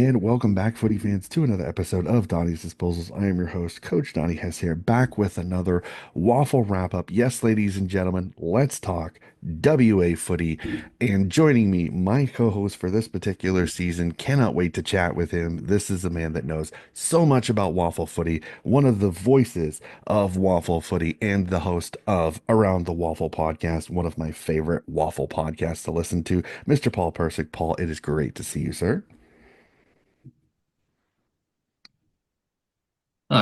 And welcome back, footy fans, to another episode of Donnie's Disposals. I am your host, Coach Donnie Hess here, back with another waffle wrap up. Yes, ladies and gentlemen, let's talk WA footy. And joining me, my co host for this particular season, cannot wait to chat with him. This is a man that knows so much about waffle footy, one of the voices of waffle footy, and the host of Around the Waffle podcast, one of my favorite waffle podcasts to listen to, Mr. Paul Persick. Paul, it is great to see you, sir.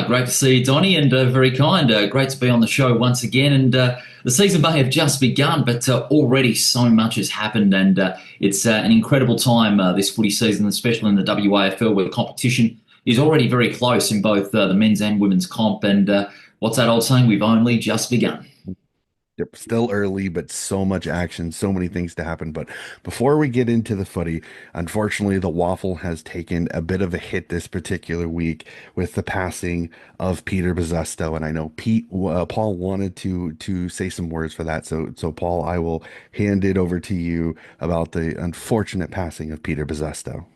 Great to see you, Donny, and very kind. Great to be on the show once again. And the season may have just begun, but already so much has happened, and it's an incredible time this footy season, especially in the WAFL, where the competition is already very close in both the men's and women's comp. And what's that old saying? We've only just begun. Yep, still early, but so much action, so many things to happen. But before we get into the footy, unfortunately, the Waffle has taken a bit of a hit this particular week with the passing of Peter Bezzusto. And I know Paul wanted to say some words for that. So Paul, I will hand it over to you about the unfortunate passing of Peter Bezzusto.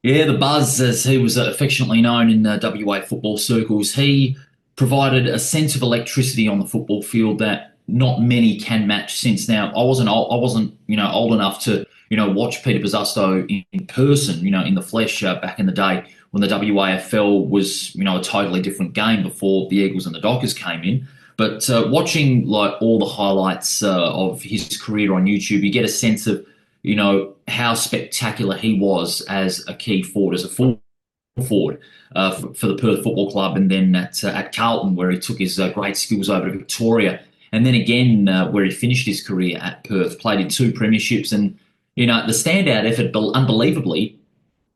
Yeah, the Buzz, as he was affectionately known in WA football circles, he provided a sense of electricity on the football field that not many can match. Since now, I wasn't, old enough to, watch Peter Bozzasto in person, in the flesh back in the day when the WAFL was, a totally different game before the Eagles and the Dockers came in. But watching like all the highlights of his career on YouTube, you get a sense of how spectacular he was as a key forward, as a full forward for the Perth Football Club, and then at Carlton, where he took his great skills over to Victoria, and then again where he finished his career at Perth, played in two premierships, and the standout effort, unbelievably,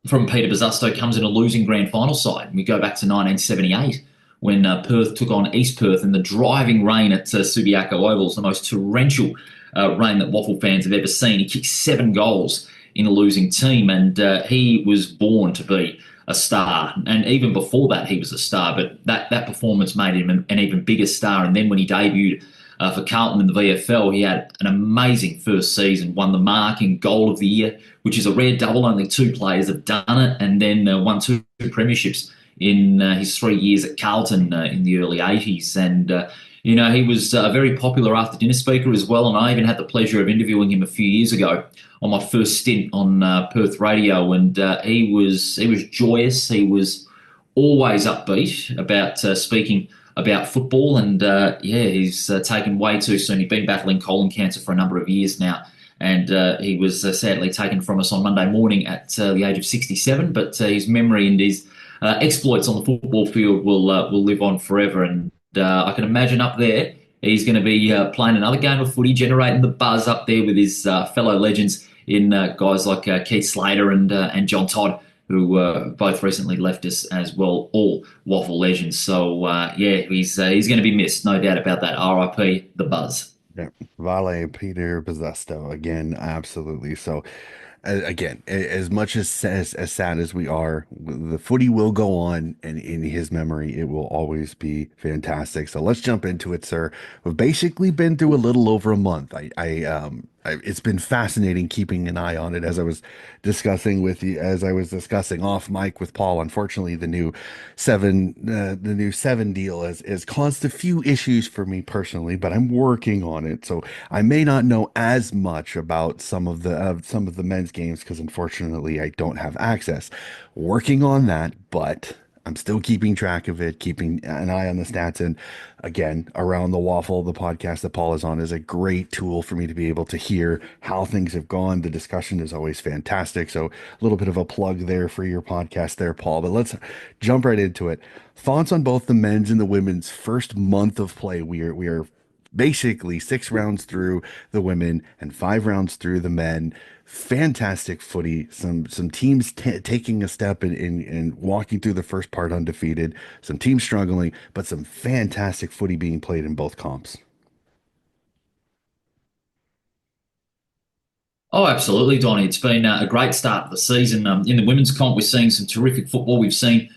from Peter Bozzusto comes in a losing grand final side. We go back to 1978 when Perth took on East Perth in the driving rain at Subiaco Oval, the most torrential rain that Waffle fans have ever seen. He kicked 7 goals in a losing team, and he was born to be a star. And even before that, he was a star, but that performance made him an even bigger star. And then when he debuted for Carlton in the VFL, he had an amazing first season, won the marking goal of the year, which is a rare double. Only two players have done it, and then won two premierships in his 3 years at Carlton in the early 80s. And he was a very popular after dinner speaker as well. And I even had the pleasure of interviewing him a few years ago on my first stint on Perth radio. And he was joyous. He was always upbeat about speaking about football. And he's taken way too soon. He'd been battling colon cancer for a number of years now. And he was sadly taken from us on Monday morning at the age of 67. But his memory and his exploits on the football field will live on forever. And I can imagine up there he's going to be playing another game of footy, generating the buzz up there with his fellow legends in guys like Keith Slater and John Todd, who both recently left us as well, all Waffle legends. So he's going to be missed, no doubt about that. R.I.P. the Buzz. Yeah, Vale Peter Bezzusto again, absolutely. So again, as much as sad as we are, the footy will go on, and in his memory, it will always be fantastic. So let's jump into it, sir. We've basically been through a little over a month. It's been fascinating keeping an eye on it as I was discussing with you, as I was discussing off mic with Paul. Unfortunately, the new seven deal has caused a few issues for me personally, but I'm working on it. So I may not know as much about some of the men's games because unfortunately I don't have access. Working on that, but I'm still keeping track of it, keeping an eye on the stats. And again, Around the Waffle, the podcast that Paul is on, is a great tool for me to be able to hear how things have gone. The discussion is always fantastic. So a little bit of a plug there for your podcast there, Paul. But let's jump right into it. Thoughts on both the men's and the women's first month of play. We are basically 6 rounds through the women and 5 rounds through the men. Fantastic footy. Some teams taking a step in walking through the first part undefeated. Some teams struggling, but some fantastic footy being played in both comps. Oh, absolutely, Donny. It's been a great start to the season. In the women's comp, we're seeing some terrific football. We've seen,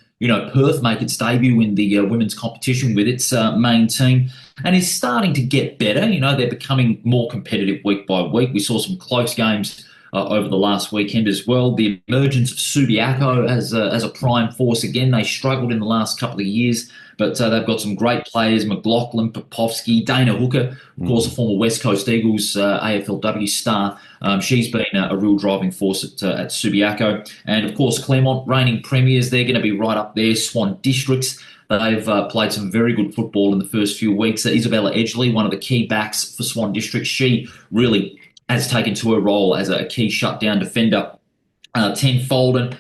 Perth make its debut in the women's competition with its main team and is starting to get better. They're becoming more competitive week by week. We saw some close games over the last weekend as well. The emergence of Subiaco as a prime force again. They struggled in the last couple of years, but they've got some great players: McLaughlin, Popovsky, Dana Hooker, of course, a Hmm. former West Coast Eagles AFLW star. She's been a real driving force at Subiaco, and of course, Claremont, reigning premiers. They're going to be right up there. Swan Districts. They've played some very good football in the first few weeks. Isabella Edgley, one of the key backs for Swan Districts, she really has taken to her role as a key shutdown defender tenfold. And,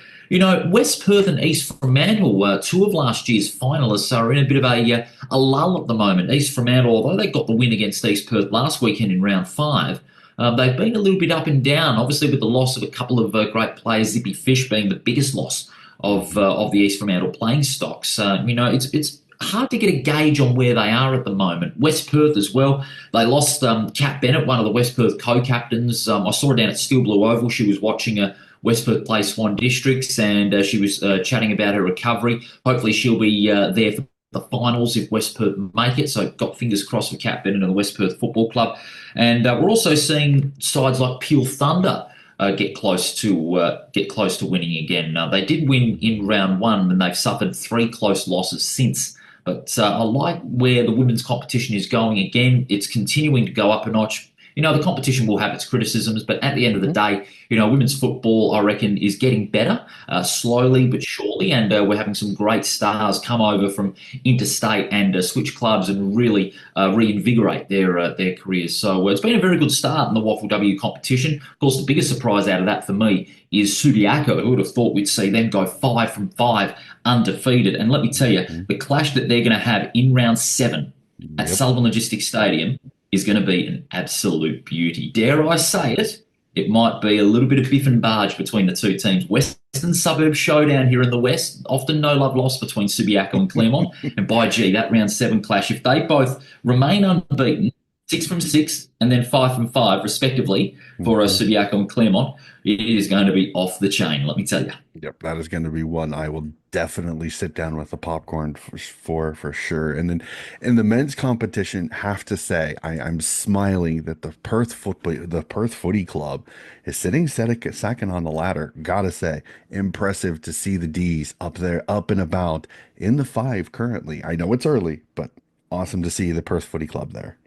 West Perth and East Fremantle, two of last year's finalists, are in a bit of a lull at the moment. East Fremantle, although they got the win against East Perth last weekend in round five, they've been a little bit up and down, obviously with the loss of a couple of great players, Zippy Fish being the biggest loss of the East Fremantle playing stocks. It's hard to get a gauge on where they are at the moment. West Perth as well. They lost Kat Bennett, one of the West Perth co-captains. I saw her down at Steel Blue Oval. She was watching a West Perth play Swan Districts, and she was chatting about her recovery. Hopefully, she'll be there for the finals if West Perth make it. So, got fingers crossed for Kat Bennett and the West Perth Football Club. And we're also seeing sides like Peel Thunder get close to winning again. They did win in round one, and they've suffered three close losses since. But I like where the women's competition is going again. It's continuing to go up a notch. The competition will have its criticisms, but at the end of the day, women's football, I reckon, is getting better, slowly but surely. And we're having some great stars come over from interstate and switch clubs and really reinvigorate their careers. So it's been a very good start in the WAFL W competition. Of course, the biggest surprise out of that for me is Subiaco. Who would have thought we'd see them go 5 from 5 undefeated? And let me tell you, Hmm. the clash that they're going to have in round seven at Yep. Sullivan Logistics Stadium is going to be an absolute beauty. Dare I say it? It might be a little bit of biff and barge between the two teams. Western Suburb showdown here in the West. Often no love lost between Subiaco and Claremont. And by gee, that round seven clash, if they both remain unbeaten, 6 from 6 and then 5 from 5, respectively, for Hmm. Subiaco and Claremont, it is going to be off the chain, let me tell you. Yep, that is going to be one I will definitely sit down with the popcorn for sure. And then in the men's competition, have to say I'm smiling that the Perth Footy Club is sitting second on the ladder. Gotta say, impressive to see the D's up there, up and about in the five currently. I know it's early, but awesome to see the Perth Footy Club there.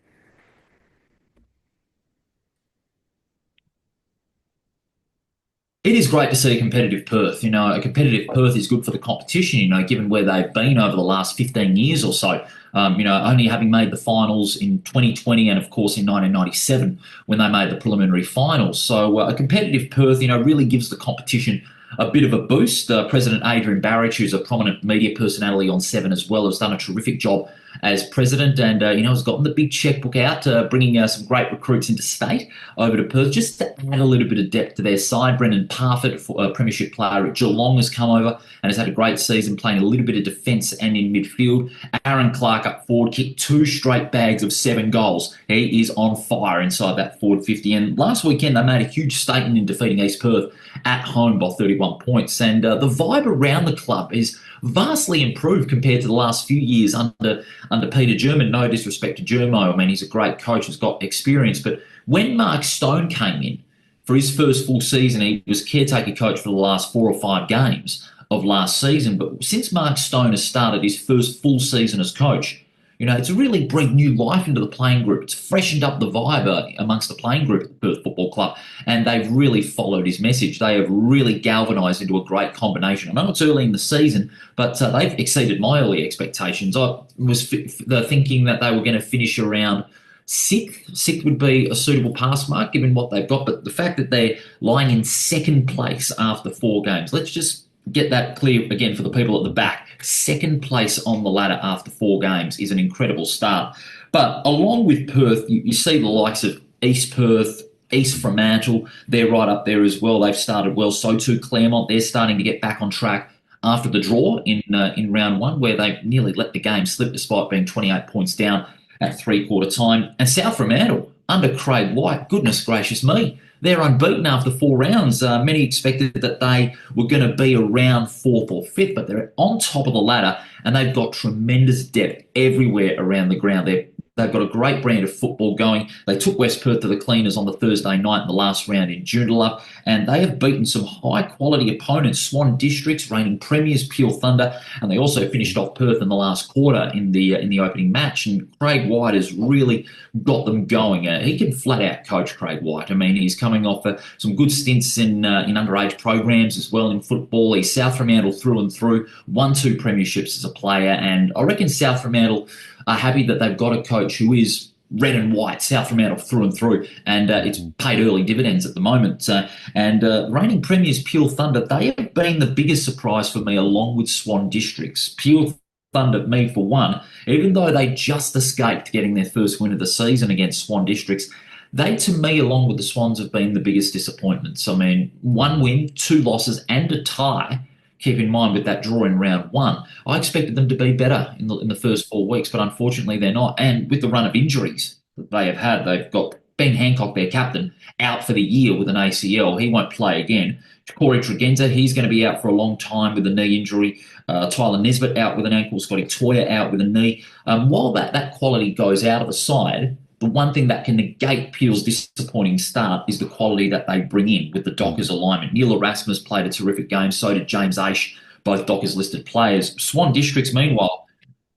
It is great to see a competitive Perth. A competitive Perth is good for the competition, given where they've been over the last 15 years or so. Only having made the finals in 2020 and, of course, in 1997 when they made the preliminary finals. So a competitive Perth, really gives the competition a bit of a boost. President Adrian Barrich, who's a prominent media personality on Seven as well, has done a terrific job as president, and has gotten the big checkbook out, bringing some great recruits into state over to Perth just to add a little bit of depth to their side. Brendan Parfitt, a premiership player at Geelong, has come over and has had a great season playing a little bit of defence and in midfield. Aaron Clark up forward kicked two straight bags of 7 goals. He is on fire inside that forward 50. And last weekend they made a huge statement in defeating East Perth at home by 31 points. And the vibe around the club is vastly improved compared to the last few years under Peter German. No disrespect to Germo. I mean, he's a great coach, has got experience. But when Mark Stone came in for his first full season, he was caretaker coach for the last 4 or 5 games of last season. But since Mark Stone has started his first full season as coach, it's really breathed new life into the playing group. It's freshened up the vibe amongst the playing group at the Perth Football Club, and they've really followed his message. They have really galvanised into a great combination. I know it's early in the season, but they've exceeded my early expectations. I was thinking that they were going to finish around sixth. Sixth would be a suitable pass mark given what they've got, but the fact that they're lying in second place after 4 games, let's just get that clear again for the people at the back. Second place on the ladder after 4 games is an incredible start. But along with Perth, you see the likes of East Perth, East Fremantle, they're right up there as well. They've started well. So too Claremont, they're starting to get back on track after the draw in round one, where they nearly let the game slip despite being 28 points down at three-quarter time. And South Fremantle, under Craig White, goodness gracious me, they're unbeaten after 4 rounds. Many expected that they were going to be around fourth or fifth, but they're on top of the ladder and they've got tremendous depth everywhere around the ground. They've got a great brand of football going. They took West Perth to the cleaners on the Thursday night in the last round in Joondalup, and they have beaten some high quality opponents, Swan Districts, reigning premiers, Pure Thunder, and they also finished off Perth in the last quarter in the opening match. And Craig White has really got them going. He can flat out coach, Craig White. I mean, he's coming off some good stints in underage programs as well in football. He's South Fremantle through and through, won 2 premierships as a player, and I reckon South Fremantle are happy that they've got a coach who is red and white, South Fremantle through and through, and it's paid early dividends at the moment. And reigning premiers Pure Thunder, they have been the biggest surprise for me, along with Swan Districts. Pure Thunder, me for one, even though they just escaped getting their first win of the season against Swan Districts, they, to me, along with the Swans, have been the biggest disappointments. I mean, 1 win, 2 losses, and a tie. Keep in mind with that draw in round one, I expected them to be better in the first 4 weeks, but unfortunately they're not. And with the run of injuries that they have had, they've got Ben Hancock, their captain, out for the year with an ACL. He won't play again. Corey Tregenza, he's going to be out for a long time with a knee injury. Tyler Nesbitt out with an ankle. Scotty Toyer out with a knee. While that quality goes out of the side, the one thing that can negate Peel's disappointing start is the quality that they bring in with the Dockers alignment. Neil Erasmus played a terrific game, so did James Aish, both Dockers listed players. Swan Districts, meanwhile,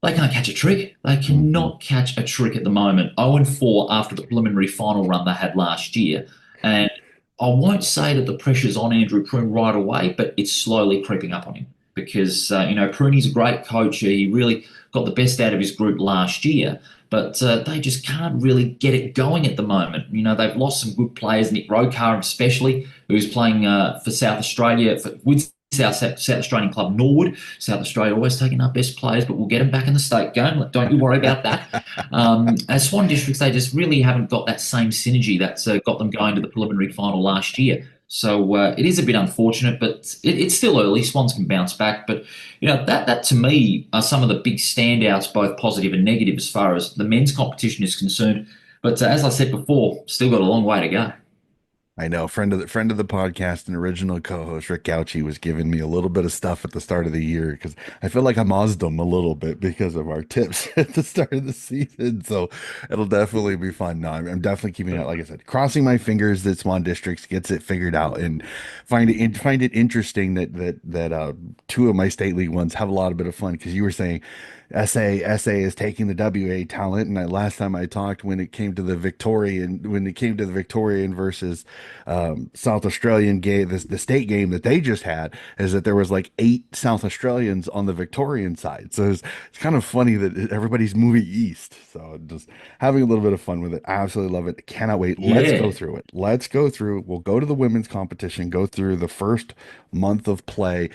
they can't catch a trick. They Mm-hmm. cannot catch a trick at the moment. 0-4 after the preliminary final run they had last year. And I won't say that the pressure's on Andrew Prune right away, but it's slowly creeping up on him because, Prune's a great coach. He really got the best out of his group last year, but they just can't really get it going at the moment. They've lost some good players, Nick Rokar especially, who's playing for South Australia with South Australian club Norwood. South Australia always taking our best players, but we'll get them back in the state game. Don't you worry about that. As Swan Districts, they just really haven't got that same synergy that's got them going to the preliminary final last year. So it is a bit unfortunate, but it's still early. Swans can bounce back, but that to me are some of the big standouts, both positive and negative, as far as the men's competition is concerned. But as I said before, still got a long way to go. I know, friend of the podcast and original co-host Rick Gauchi was giving me a little bit of stuff at the start of the year because I feel like I mozzed him a little bit because of our tips at the start of the season. So it'll definitely be fun. No, I'm definitely keeping it, like I said, crossing my fingers that Swan Districts gets it figured out and find it interesting that two of my state league ones have a lot of bit of fun because you were saying SA is taking the WA talent, and last time I talked when it came to the Victorian versus South Australian game, the state game that they just had, is that there was like 8 South Australians on the Victorian side. So it's kind of funny that everybody's moving east. So just having a little bit of fun with it. I absolutely love it. Cannot wait. Let's go Yeah. through it. Let's go through. We'll go to the women's competition, go through the first month of play.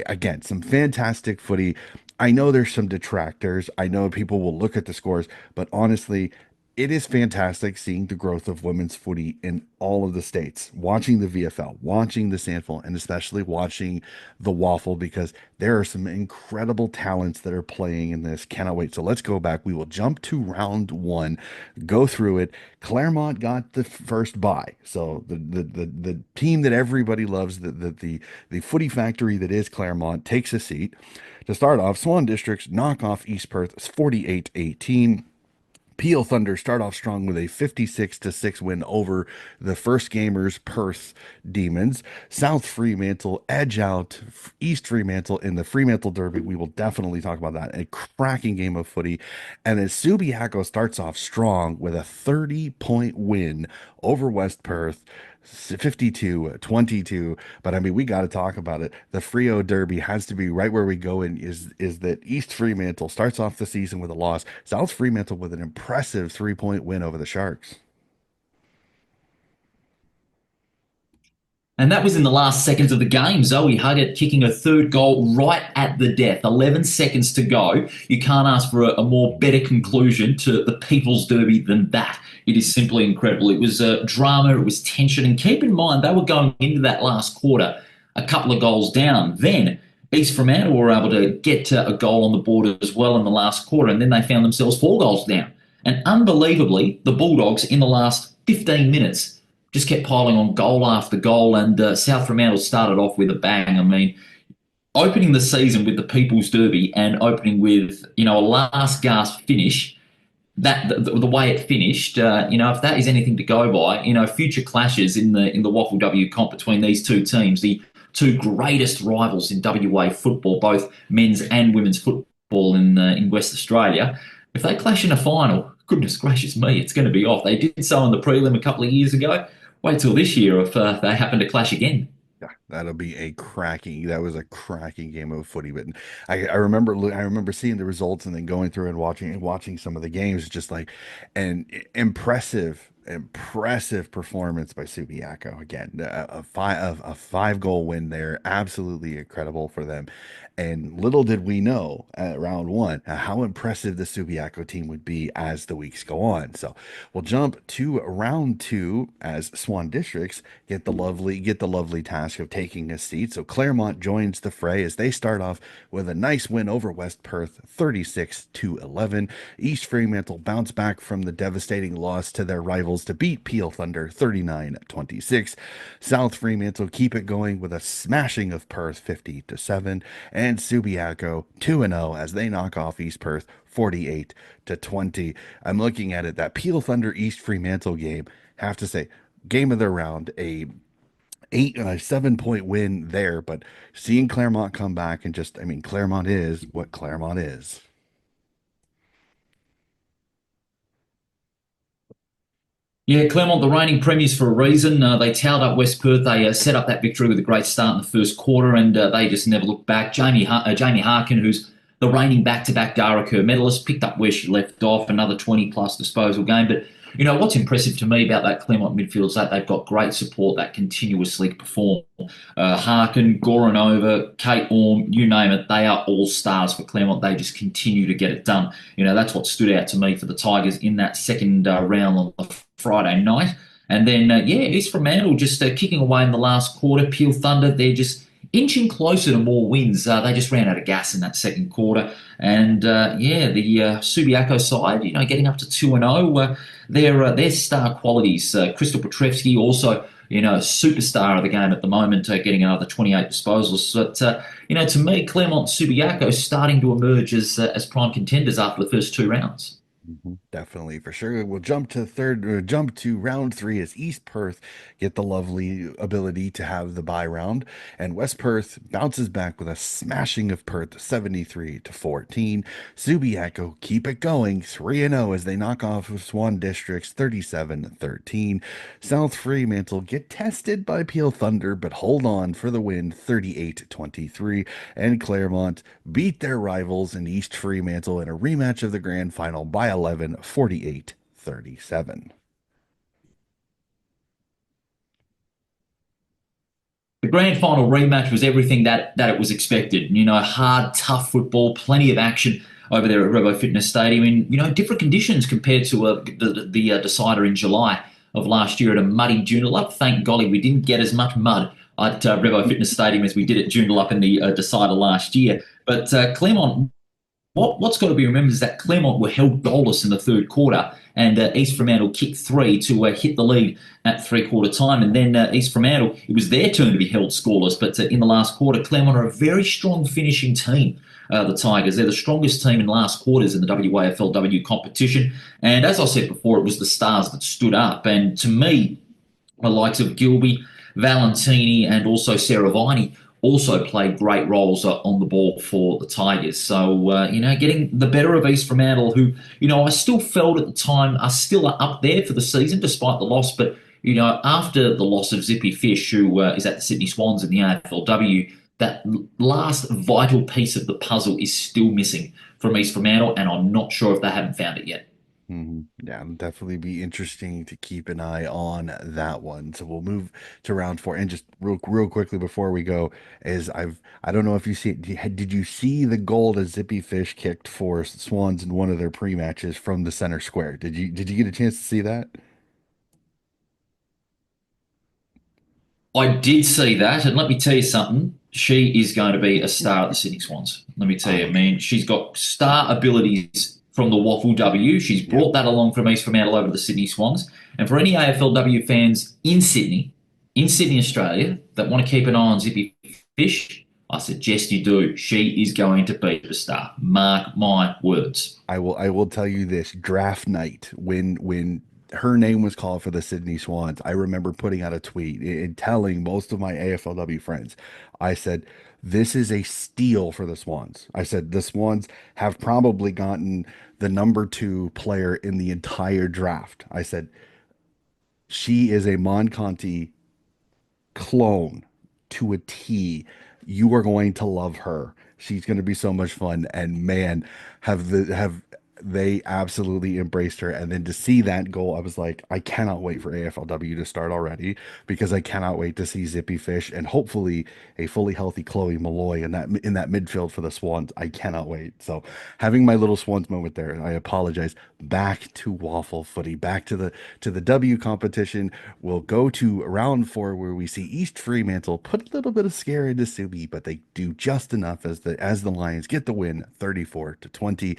Again, some fantastic footy. I know there's some detractors. I know people will look at the scores, but honestly, it is fantastic seeing the growth of women's footy in all of the states, watching the VFL, watching the Sandful, and especially watching the WAFL because there are some incredible talents that are playing in this. Cannot wait. So let's go back. We will jump to round one, go through it. Claremont got the first bye. So the team that everybody loves, the footy factory that is Claremont, takes a seat. To start off, Swan Districts knock off East Perth 48-18. Peel Thunder start off strong with a 56-6 win over the first gamers Perth Demons. South Fremantle edge out East Fremantle in the Fremantle Derby. We will definitely talk about that. A cracking game of footy. And then Subiaco starts off strong with a 30-point win over West Perth. 52-22. But I mean, we got to talk about it. The Frio Derby has to be right where we go in is that East Fremantle starts off the season with a loss. South Fremantle with an impressive 3-point win over the Sharks. And that was in the last seconds of the game. Zoe Huggett kicking her third goal right at the death. 11 seconds to go. You can't ask for a more better conclusion to the People's Derby than that. It is simply incredible. It was drama, it was tension. And keep in mind, they were going into that last quarter a couple of goals down. Then East Fremantle were able to get to a goal on the board as well in the last quarter. And then they found themselves 4 goals down. And unbelievably, the Bulldogs in the last 15 minutes just kept piling on goal after goal, and South Fremantle started off with a bang. I mean, opening the season with the People's Derby and opening with a last gasp finish, that the way it finished, if that is anything to go by, future clashes in the WAFL W comp between these two teams, the two greatest rivals in WA football, both men's and women's football in West Australia, if they clash in a final, goodness gracious me, it's going to be off. They did so in the prelim a couple of years ago. Wait till this year if they happen to clash again. Yeah, that'll be a cracking. That was a cracking game of footy. But I remember seeing the results and then going through and watching some of the games. Just like an impressive performance by Subiaco again. A five goal win there, absolutely incredible for them. And little did we know at round one how impressive the Subiaco team would be as the weeks go on. So we'll jump to round two as Swan Districts get the lovely task of taking a seat. So Claremont joins the fray as they start off with a nice win over West Perth, 36-11. East Fremantle bounce back from the devastating loss to their rivals to beat Peel Thunder, 39-26. South Fremantle keep it going with a smashing of Perth, 50-7, and Subiaco 2-0 as they knock off East Perth, 48-20. I'm looking at it, that Peel Thunder East Fremantle game. Have to say, game of the round, a 7 point win there, but seeing Claremont come back and just, I mean, Claremont is what Claremont is. Yeah, Claremont, the reigning premiers for a reason. They towed up West Perth. They set up that victory with a great start in the first quarter, and they just never looked back. Jamie Harkin, who's the reigning back-to-back Dara Kerr medalist, picked up where she left off, another 20-plus disposal game. But what's impressive to me about that Claremont midfield is that they've got great support that continuously perform. Harkin, Goranova, Kate Orme, you name it, they are all stars for Claremont. They just continue to get it done. That's what stood out to me for the Tigers in that second round on the Friday night. And then, East Fremantle just kicking away in the last quarter. Peel Thunder, they're just inching closer to more wins. They just ran out of gas in that second quarter. And, the Subiaco side, getting up to 2-0, their star qualities. Crystal Petrevsky also, superstar of the game at the moment, getting another 28 disposals. But, to me, Claremont Subiaco starting to emerge as prime contenders after the first two rounds. Definitely, for sure. We'll jump to round three as East Perth get the lovely ability to have the bye round, and West Perth bounces back with a smashing of Perth, 73-14. Subiaco keep it going, 3-0 as they knock off of Swan Districts, 37-13. South Fremantle get tested by Peel Thunder, but hold on for the win, 38-23. And Claremont beat their rivals in East Fremantle in a rematch of the grand final by 11, 48-37. The grand final rematch was everything that it was expected. Hard, tough football, plenty of action over there at Revo Fitness Stadium in different conditions compared to the decider in July of last year at a muddy Joondalup. Thank golly we didn't get as much mud at Revo Fitness Stadium as we did at Joondalup in the decider last year. But Claremont, what's got to be remembered is that Claremont were held goalless in the third quarter, and East Fremantle kicked three to hit the lead at three-quarter time. And then East Fremantle, it was their turn to be held scoreless, but in the last quarter, Claremont are a very strong finishing team. The Tigers, they're the strongest team in last quarters in the WAFLW competition. And as I said before, it was the stars that stood up. And to me, the likes of Gilby, Valentini, and also Sarah Viney also played great roles on the ball for the Tigers. So, getting the better of East Fremantle, who, I still felt at the time are still up there for the season despite the loss. But, after the loss of Zippy Fish, who is at the Sydney Swans in the AFLW, that last vital piece of the puzzle is still missing from East Fremantle, and I'm not sure if they haven't found it yet. Yeah, it'll definitely be interesting to keep an eye on that one. So we'll move to round four, and just real quickly before we go, I don't know if you see it. Did you see the goal that Zippy Fish kicked for Swans in one of their pre-matches from the center square? Did you get a chance to see that? I did see that, and let me tell you something. She is going to be a star at the Sydney Swans. Let me tell you, I Oh, mean, she's got star abilities from the WAFL W. She's Yeah. brought that along from East Fremantle over to the Sydney Swans. And for any AFLW fans in Sydney, Australia, that want to keep an eye on Zippy Fish, I suggest you do. She is going to be the star. Mark my words. I will tell you this draft night when her name was called for the Sydney Swans. I remember putting out a tweet and telling most of my AFLW friends, I said, this is a steal for the Swans. I said the Swans have probably gotten the number two player in the entire draft. I said she is a Monconti clone to a T. You are going to love her. She's going to be so much fun. And man, have they absolutely embraced her. And then to see that goal, I was like, I cannot wait for AFLW to start already because I cannot wait to see Zippy Fish and hopefully a fully healthy Chloe Malloy in that midfield for the Swans. I cannot wait. So having my little Swans moment there, I apologize. Back to waffle footy, back to the W competition. We'll go to round four where we see East Fremantle put a little bit of scare into Subi, but they do just enough as the Lions get the win 34-20.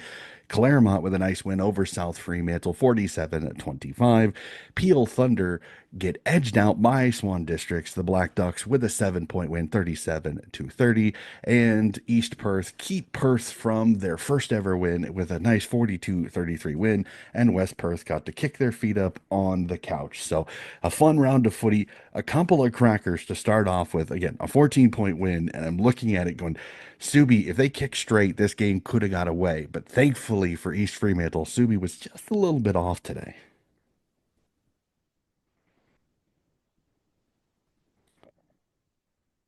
Claremont with a nice win over South Fremantle 47-25. Peel Thunder get edged out by Swan Districts. The Black Ducks with a 7-point win 37-30. And East Perth keep Perth from their first ever win with a nice 42-33 win. And West Perth got to kick their feet up on the couch. So a fun round of footy, a couple of crackers to start off with. Again, a 14-point win. And I'm looking at it going, Subi, if they kick straight, this game could have got away. But thankfully for East Fremantle, Subi was just a little bit off today.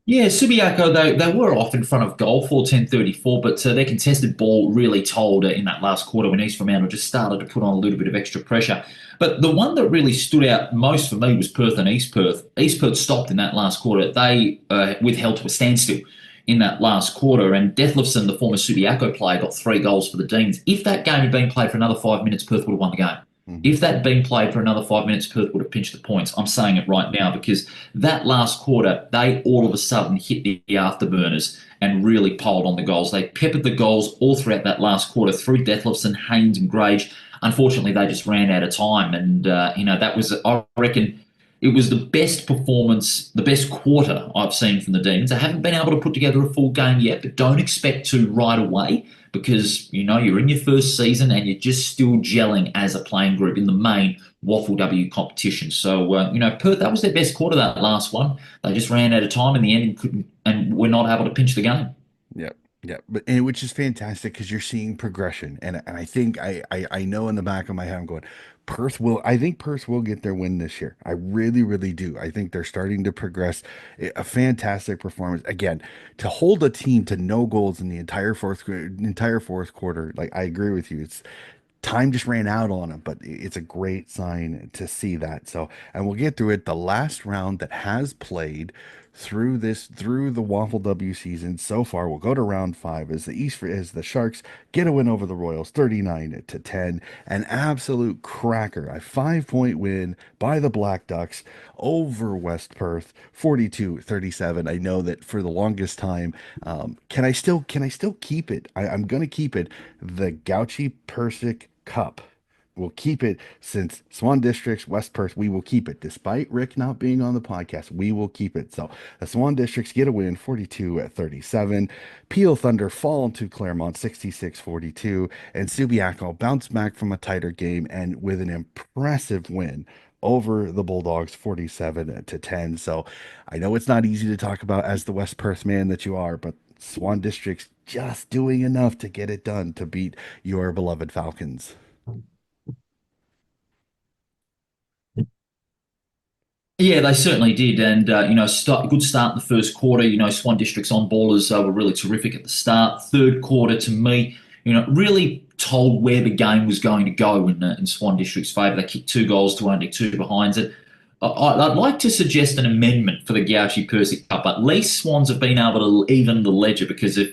Yeah, Subiaco, they were off in front of goal, 14-34, but their contested ball really told in that last quarter when East Fremantle just started to put on a little bit of extra pressure. But the one that really stood out most for me was Perth and East Perth. East Perth stopped in that last quarter. They withheld to a standstill in that last quarter, and Dethlefson, the former Subiaco player, got 3 goals for the Demons. If that game had been played for another 5 minutes, Perth would have won the game. Mhm. If that had been played for another 5 minutes, Perth would have pinched the points. I'm saying it right now because that last quarter, they all of a sudden hit the afterburners and really piled on the goals. They peppered the goals all throughout that last quarter through Dethlefson, Haynes, and Grage. Unfortunately, they just ran out of time, and that was, I reckon, it was the best performance, the best quarter I've seen from the Demons. They haven't been able to put together a full game yet, but don't expect to right away because you're in your first season and you're just still gelling as a playing group in the main WAFL W competition. So Perth, that was their best quarter, that last one. They just ran out of time in the end and couldn't, and were not able to pinch the game. Yep. Yep. Which is fantastic because you're seeing progression. And I think I know in the back of my head, I'm going, I think Perth will get their win this year. I really, really do. I think they're starting to progress. A fantastic performance. Again, to hold a team to no goals in the entire fourth quarter, like I agree with you. It's time just ran out on him, but it's a great sign to see that. So, and we'll get through it. The last round that has played through the Waffle W season so far, we'll go to round five as the Sharks get a win over the Royals 39-10. An absolute cracker, a 5-point win by the Black Ducks over West Perth 42-37. I know that for the longest time, can I still keep it? I'm gonna keep it the Gauchi Persic Cup. We'll keep it since Swan Districts, West Perth, we will keep it. Despite Rick not being on the podcast, we will keep it. So the Swan Districts get a win 42-37. Peel Thunder fall to Claremont 66-42. And Subiaco bounce back from a tighter game and with an impressive win over the Bulldogs 47-10. So I know it's not easy to talk about as the West Perth man that you are, but Swan Districts just doing enough to get it done to beat your beloved Falcons. Yeah, they certainly did, and good start in the first quarter. Swan District's on ballers were really terrific at the start. Third quarter, to me, really told where the game was going to go in Swan District's favour. They kicked 2 goals to only 2 behinds it. I'd like to suggest an amendment for the Gauchi Percy Cup. At least Swans have been able to even the ledger because if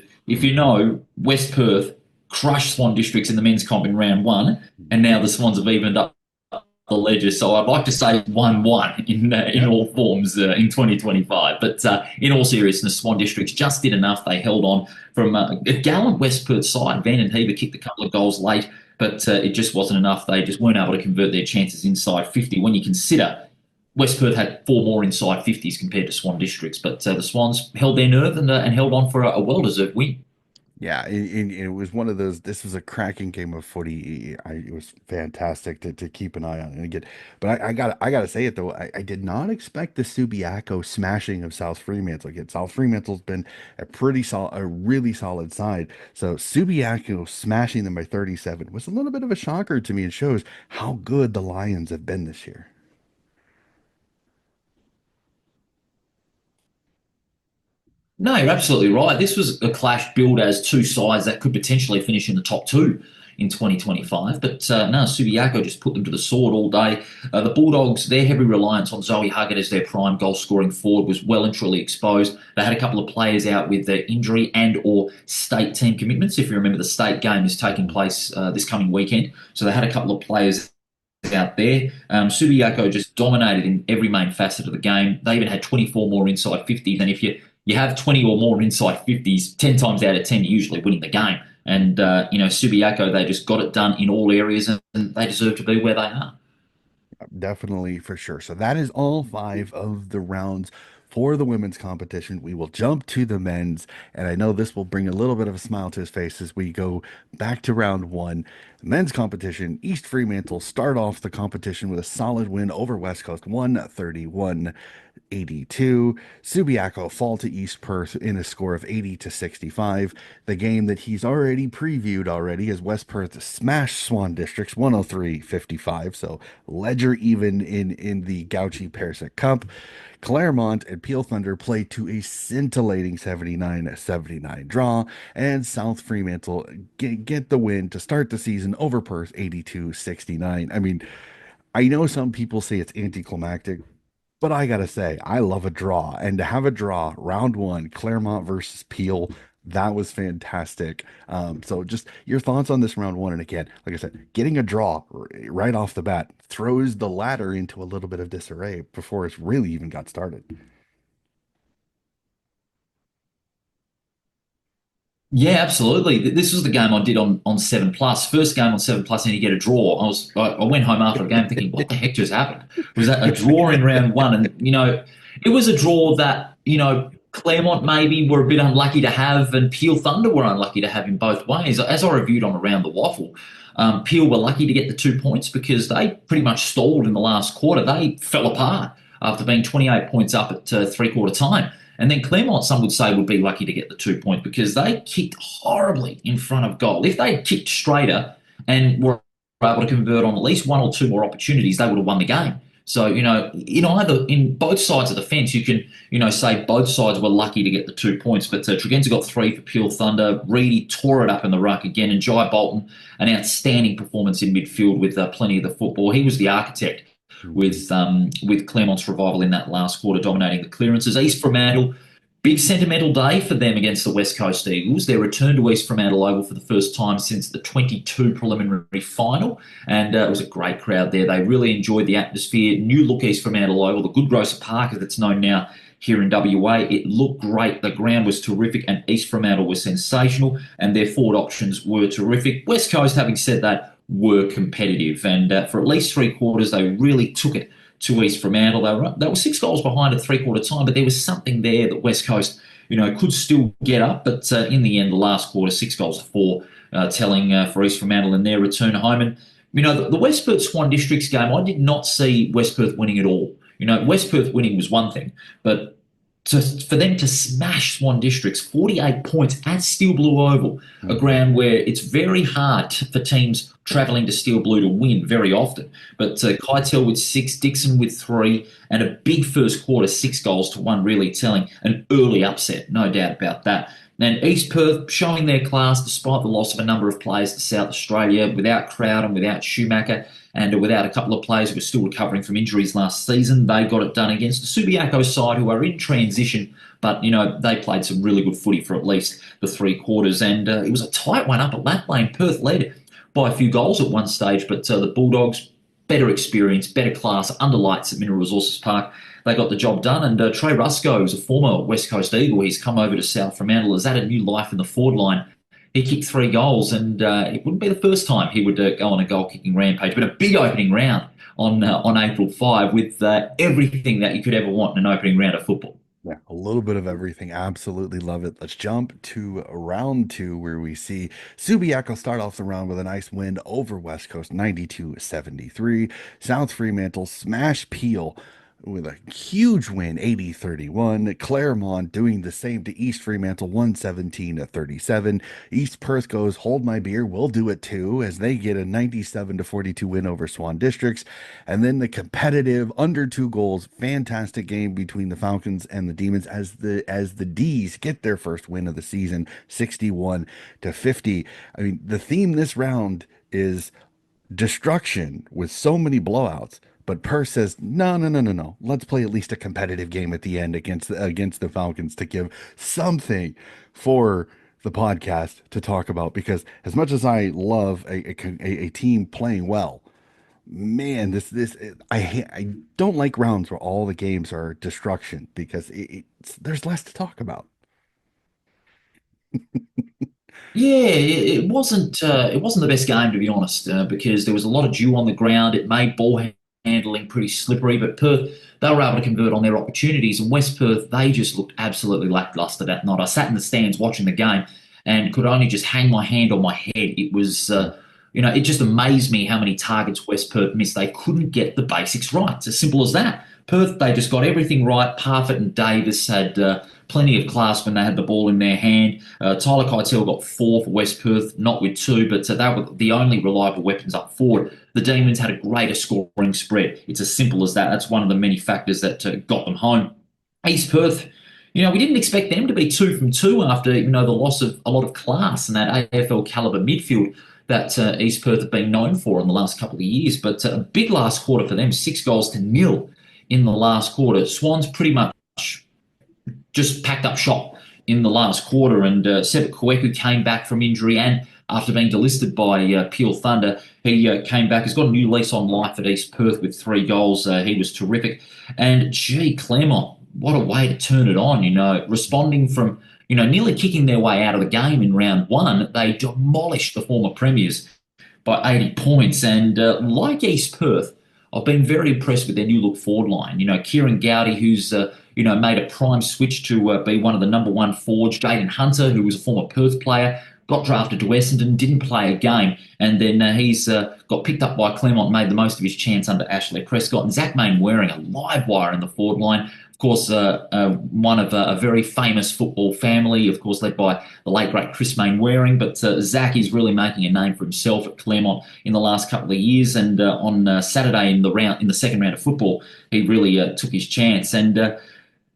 West Perth crushed Swan Districts in the men's comp in round one, and now the Swans have evened up the ledger. So I'd like to say 1-1 in Yep. all forms in 2025. But in all seriousness, Swan Districts just did enough. They held on from a gallant West Perth side. Van and Heaver kicked a couple of goals late. but it just wasn't enough. They just weren't able to convert their chances inside 50. When you consider West Perth had four more inside 50s compared to Swan Districts, but the Swans held their nerve and held on for a well-deserved win. Yeah, it was one of those. This was a cracking game of footy. It was fantastic to keep an eye on. And again, but I gotta say it though. I did not expect the Subiaco smashing of South Fremantle. Again, South Fremantle's been a really solid side. So Subiaco smashing them by 37 was a little bit of a shocker to me. It shows how good the Lions have been this year. No, you're absolutely right. This was a clash billed as two sides that could potentially finish in the top two in 2025. But no, Subiaco just put them to the sword all day. The Bulldogs, their heavy reliance on Zoe Huggett as their prime goal scoring forward was well and truly exposed. They had a couple of players out with their injury and or state team commitments. If you remember, the state game is taking place this coming weekend. So they had a couple of players out there. Subiaco just dominated in every main facet of the game. They even had 24 more inside 50s. And if you have 20 or more inside 50s, 10 times out of 10, you're usually winning the game. And, Subiaco, they just got it done in all areas and they deserve to be where they are. Definitely for sure. So that is all five of the rounds for the women's competition. We will jump to the men's, and I know this will bring a little bit of a smile to his face as we go back to round one. Men's competition, East Fremantle start off the competition with a solid win over West Coast, 131-82. Subiaco fall to East Perth in a score of 80-65. The game that he's already previewed already as West Perth smashed Swan Districts 103-55. So ledger even in the Gauchi Parasite Cup. Claremont and Peel Thunder played to a scintillating 79-79 draw, and South Fremantle get the win to start the season over Perth 82-69. I mean, I know some people say it's anticlimactic, but I gotta say, I love a draw. And to have a draw, round one, Claremont versus Peel, that was fantastic. So just your thoughts on this round one. And again, like I said, getting a draw right off the bat throws the ladder into a little bit of disarray before it's really even got started. Yeah, absolutely. This was the game I did on Seven Plus. First game on Seven Plus, and you get a draw. I went home after the game thinking, what the heck just happened? Was that a draw in round one? And it was a draw that Claremont maybe were a bit unlucky to have, and Peel Thunder were unlucky to have in both ways. As I reviewed on Around the Waffle, Peel were lucky to get the 2 points because they pretty much stalled in the last quarter. They fell apart after being 28 points up at three-quarter time. And then Claremont, some would say, would be lucky to get the 2 points because they kicked horribly in front of goal. If they kicked straighter and were able to convert on at least one or two more opportunities, they would have won the game. So, in both sides of the fence, you can, say both sides were lucky to get the 2 points. But Tregenza got three for Peel Thunder. Reedy tore it up in the ruck again. And Jai Bolton, an outstanding performance in midfield with plenty of the football. He was the architect with Clermont's revival in that last quarter, dominating the clearances. East Fremantle, big sentimental day for them against the West Coast Eagles. Their return to East Fremantle Oval for the first time since the 22 preliminary final, and it was a great crowd there. They really enjoyed the atmosphere. New look East Fremantle Oval, the Good Grocer Park as it's known now here in WA. It looked great. The ground was terrific, and East Fremantle was sensational, and their forward options were terrific. West Coast, having said that, were competitive, and for at least three quarters, they really took it to East Fremantle. They were 6 goals behind at three-quarter time, but there was something there that West Coast, could still get up. But in the end, the last quarter, 6 goals to 4, telling for East Fremantle in their return home. And the West Perth Swan Districts game, I did not see West Perth winning at all. West Perth winning was one thing, but for them to smash Swan Districts 48 points at Steel Blue Oval, a Mhm. ground where it's very hard for teams travelling to Steel Blue to win very often. But Keitel with 6, Dixon with 3, and a big first quarter, 6 goals to 1, really telling an early upset, no doubt about that. And East Perth showing their class despite the loss of a number of players to South Australia, without Crowd without Schumacher, and without a couple of players who were still recovering from injuries last season. They got it done against the Subiaco side, who are in transition, but they played some really good footy for at least the three quarters, and it was a tight one up at Lap Lane. Perth led by a few goals at one stage, but the Bulldogs, better experience, better class, under lights at Mineral Resources Park. They got the job done, and Trey Rusco, who's a former West Coast Eagle, he's come over to South Fremantle, has added new life in the forward line. he kicked 3 goals, and it wouldn't be the first time he would go on a goal kicking rampage. But a big opening round on April 5 with everything that you could ever want in an opening round of football. Yeah, a little bit of everything. Absolutely love it. Let's jump to round two, where we see Subiaco start off the round with a nice win over West Coast 92-73. South Fremantle smash Peel with a huge win 80-31. Claremont doing the same to East Fremantle 117-37. East Perth goes hold my beer, we'll do it too, as they get a 97-42 win over Swan Districts. And then the competitive under 2 goals, fantastic game between the Falcons and the Demons as the D's get their first win of the season, 61-50. I mean, the theme this round is destruction with so many blowouts. But Purse says, no, no, no, no, no. Let's play at least a competitive game at the end against the Falcons to give something for the podcast to talk about. Because as much as I love a team playing well, man, this I don't like rounds where all the games are destruction because there's less to talk about. Yeah, it wasn't the best game to be honest, because there was a lot of dew on the ground. It made ball handling pretty slippery, but Perth they were able to convert on their opportunities, and West Perth they just looked absolutely lackluster that night. I sat in the stands watching the game and could only just hang my hand on my head. It was. It just amazed me how many targets West Perth missed. They couldn't get the basics right. It's as simple as that. Perth, they just got everything right. Parfitt and Davis had plenty of class when they had the ball in their hand. Tyler Keitel got 4 for West Perth, not with 2, but they were the only reliable weapons up forward. The Demons had a greater scoring spread. It's as simple as that. That's one of the many factors that got them home. East Perth, we didn't expect them to be 2 from 2 after, the loss of a lot of class in that AFL calibre midfield that East Perth have been known for in the last couple of years. But a big last quarter for them, 6 goals to 0 in the last quarter. Swans pretty much just packed up shop in the last quarter, and Sebek Kweku came back from injury, and after being delisted by Peel Thunder, he came back. He's got a new lease on life at East Perth with 3 goals. He was terrific. And gee, Claremont, what a way to turn it on, responding from, nearly kicking their way out of the game in round one. They demolished the former premiers by 80 points. And like East Perth, I've been very impressed with their new look forward line. Kieran Gowdy, who's made a prime switch to be one of the number one forwards. Jaden Hunter, who was a former Perth player, got drafted to Essendon, didn't play a game, and then he's got picked up by Claremont, made the most of his chance under Ashley Prescott. And Zach Mainwaring, a live wire in the forward line. Of course, one of a very famous football family, of course, led by the late, great Chris Mainwaring. But Zach is really making a name for himself at Claremont in the last couple of years. And on Saturday in the second round of football, he really took his chance. And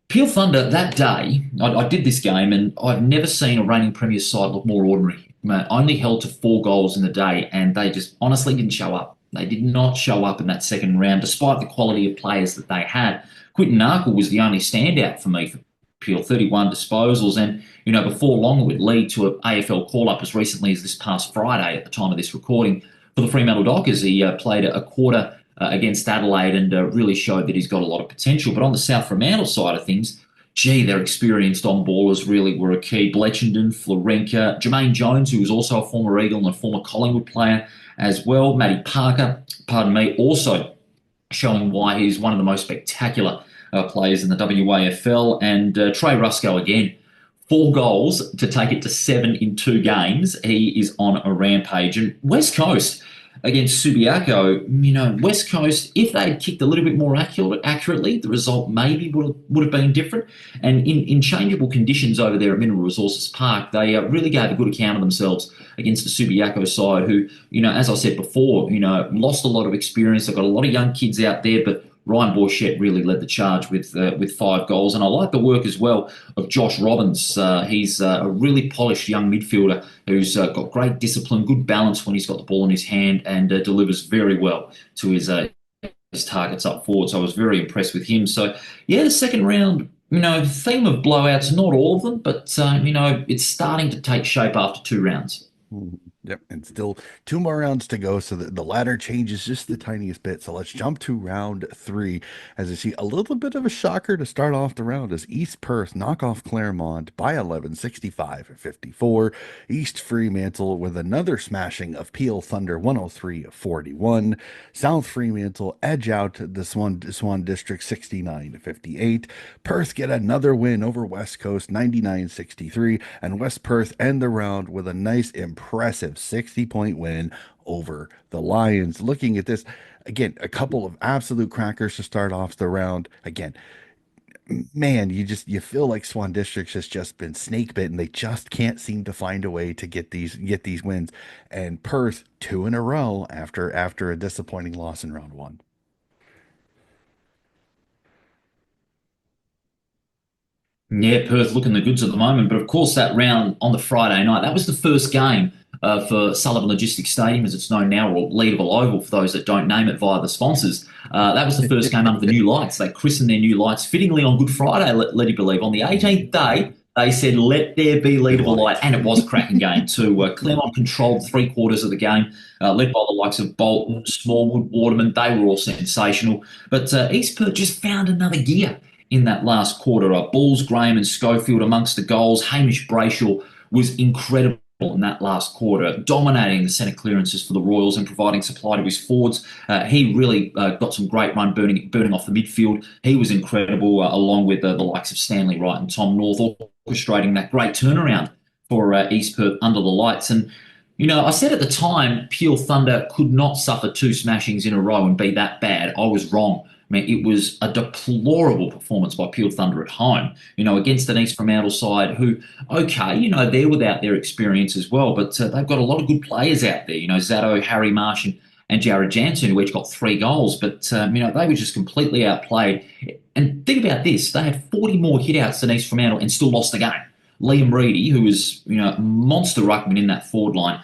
Peel Thunder that day, I did this game, and I've never seen a reigning Premier side look more ordinary. Only held to 4 goals in the day, and they just honestly didn't show up. They did not show up in that second round, despite the quality of players that they had. Quinton Narkle was the only standout for me for Peel, 31 disposals, and before long it would lead to an AFL call-up as recently as this past Friday at the time of this recording for the Fremantle Dockers. He played a quarter against Adelaide and really showed that he's got a lot of potential. But on the South Fremantle side of things, their experienced on-ballers really were a key. Bletchenden, Florenka, Jermaine Jones, who was also a former Eagle and a former Collingwood player as well. Matty Parker, also showing why he's one of the most spectacular players in the WAFL. And Trey Rusco again, 4 goals to take it to 7 in 2 games. He is on a rampage. And West Coast against Subiaco, West Coast, if they had kicked a little bit more accurately, the result maybe would have been different. And in changeable conditions over there at Mineral Resources Park, they really gave a good account of themselves against the Subiaco side who, as I said before, lost a lot of experience. They've got a lot of young kids out there, but Ryan Borchett really led the charge with 5 goals. And I like the work as well of Josh Robbins. He's a really polished young midfielder who's got great discipline, good balance when he's got the ball in his hand, and delivers very well to his targets up forward. So I was very impressed with him. So, yeah, the second round, the theme of blowouts, not all of them, but, it's starting to take shape after 2 rounds. Yep, and still two more rounds to go, so the ladder changes just the tiniest bit. So let's jump to round three, as you see a little bit of a shocker to start off the round as East Perth knock off Claremont by 11, 65-54. East Fremantle with another smashing of Peel Thunder 103-41. South Fremantle edge out the Swan District 69-58. Perth get another win over West Coast 99-63, and West Perth end the round with a nice, impressive 60-point win over the Lions. Looking at this, again, a couple of absolute crackers to start off the round. Again, man, you feel like Swan Districts has just been snake bitten. They just can't seem to find a way to get these wins. And Perth two in a row after a disappointing loss in round one. Yeah, Perth looking the goods at the moment. But of course, that round on the Friday night, that was the first game for Sullivan Logistics Stadium, as it's known now, or Leadville Oval for those that don't name it via the sponsors. That was the first game under the new lights. They christened their new lights fittingly on Good Friday, let you believe. On the 18th day, they said, let there be Be leadable light. light. And it was a cracking game, too. Claremont controlled three quarters of the game, led by the likes of Bolton, Smallwood, Waterman. They were all sensational. But East Perth just found another gear in that last quarter. Balls, Graham, and Schofield amongst the goals. Hamish Brayshaw was incredible in that last quarter, dominating the centre clearances for the Royals and providing supply to his forwards. He really got some great run burning off the midfield. He was incredible, along with the likes of Stanley Wright and Tom North, orchestrating that great turnaround for East Perth under the lights. And I said at the time, Peel Thunder could not suffer two smashings in a row and be that bad. I was wrong. I mean, it was a deplorable performance by Peel Thunder at home, against an East Fremantle side who, okay, they're without their experience as well, but they've got a lot of good players out there. Zato, Harry Marsh, and Jared Jansen, who each got 3 goals, but, they were just completely outplayed. And think about this, they had 40 more hitouts than East Fremantle and still lost the game. Liam Reedy, who was, monster ruckman in that forward line,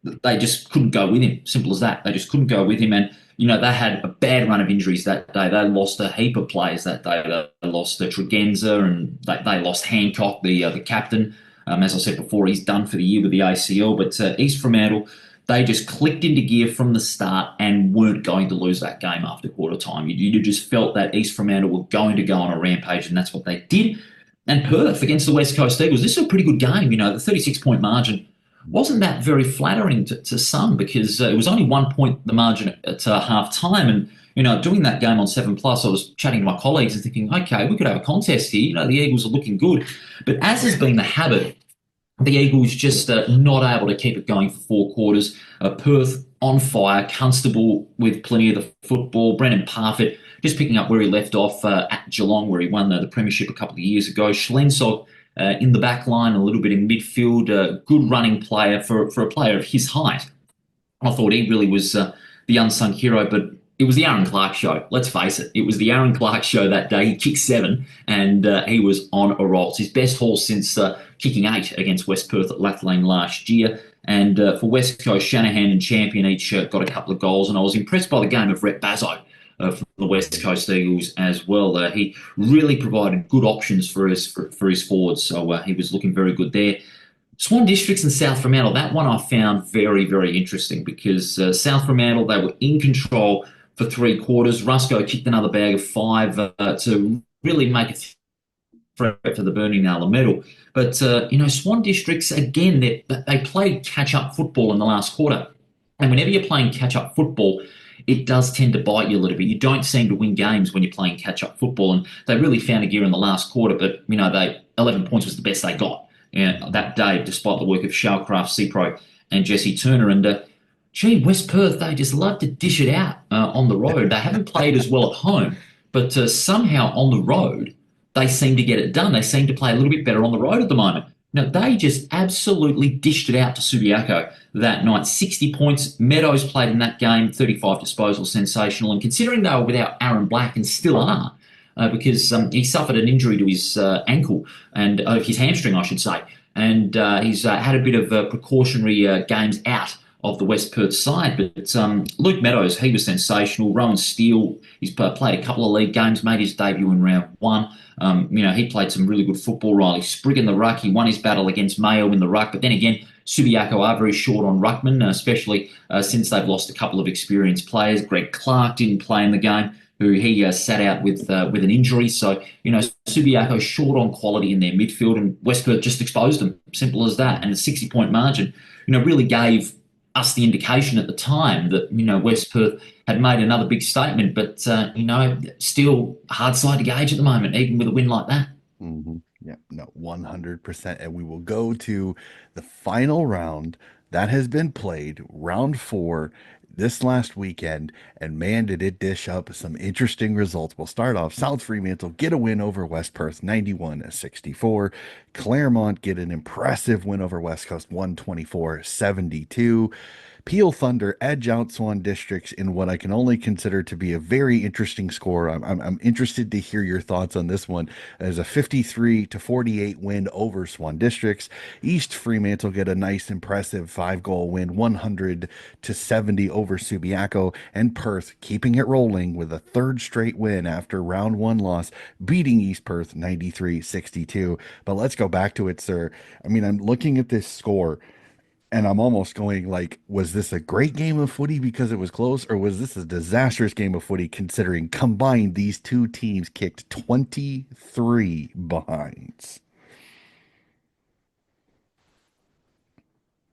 they just couldn't go with him. Simple as that. They just couldn't go with him. And they had a bad run of injuries that day. They lost a heap of players that day. They lost Tregenza and they lost Hancock, the captain. As I said before, he's done for the year with the ACL. But East Fremantle, they just clicked into gear from the start and weren't going to lose that game after quarter time. You just felt that East Fremantle were going to go on a rampage, and that's what they did. And Perth against the West Coast Eagles, this is a pretty good game. The 36-point margin wasn't that very flattering to some, because it was only 1 point the margin at half time. And, doing that game on 7 Plus, I was chatting to my colleagues and thinking, okay, we could have a contest here. The Eagles are looking good. But as has been the habit, the Eagles just not able to keep it going for 4 quarters. Perth on fire, Constable with plenty of the football, Brennan Parfitt just picking up where he left off at Geelong, where he won the premiership a couple of years ago. Schlensog in the back line, a little bit in midfield, good running player for a player of his height. I thought he really was the unsung hero, but it was the Aaron Clark show. Let's face it. It was the Aaron Clark show that day. He kicked 7 and he was on a roll. It's his best haul since kicking 8 against West Perth at Lathlane last year. And for West Coast, Shanahan and Champion each got a couple of goals. And I was impressed by the game of Rhett Bazzo from the West Coast Eagles as well. He really provided good options for his forwards. So he was looking very good there. Swan Districts and South Fremantle, that one I found very, very interesting, because South Fremantle, they were in control for 3 quarters. Rusco kicked another bag of 5 to really make it threat for the Burning Nail medal. But, Swan Districts, again, they played catch-up football in the last quarter. And whenever you're playing catch-up football, it does tend to bite you a little bit. You don't seem to win games when you're playing catch-up football. And they really found a gear in the last quarter, but, 11 points was the best they got that day, despite the work of Shellcraft, Cipro, and Jesse Turner. And, West Perth, they just love to dish it out on the road. They haven't played as well at home, but somehow on the road, they seem to get it done. They seem to play a little bit better on the road at the moment. They just absolutely dished it out to Subiaco that night. 60 points. Meadows played in that game, 35 disposals, sensational. And considering they were without Aaron Black, and still are, because he suffered an injury to his ankle, and his hamstring, I should say. And he's had a bit of precautionary games out of the West Perth side. But Luke Meadows, he was sensational. Rowan Steele, he's played a couple of league games, made his debut in round 1. He played some really good football. Riley Sprigg in the ruck. He won his battle against Mayo in the ruck. But then again, Subiaco are very short on ruckman, especially since they've lost a couple of experienced players. Greg Clark didn't play in the game, who he sat out with an injury. So Subiaco short on quality in their midfield, and West Perth just exposed them. Simple as that. And a 60-point margin, really gave us the indication at the time that West Perth had made another big statement, but still a hard side to gauge at the moment, even with a win like that. Yeah, no, 100%. And we will go to the final round that has been played, round four, this last weekend. And man, did it dish up some interesting results. We'll start off South Fremantle get a win over West Perth 91-64. Claremont get an impressive win over West Coast 124-72. Peel Thunder edge out Swan Districts in what I can only consider to be a very interesting score. I'm interested to hear your thoughts on this one as a 53-48 win over Swan Districts. East Fremantle get a nice, impressive 5-goal win, 100-70 over Subiaco, and Perth keeping it rolling with a third straight win after round one loss, beating East Perth 93-62. But let's go back to it, sir. I mean, I'm looking at this score and I'm almost going like, was this a great game of footy because it was close, or was this a disastrous game of footy considering combined these two teams kicked 23 behinds?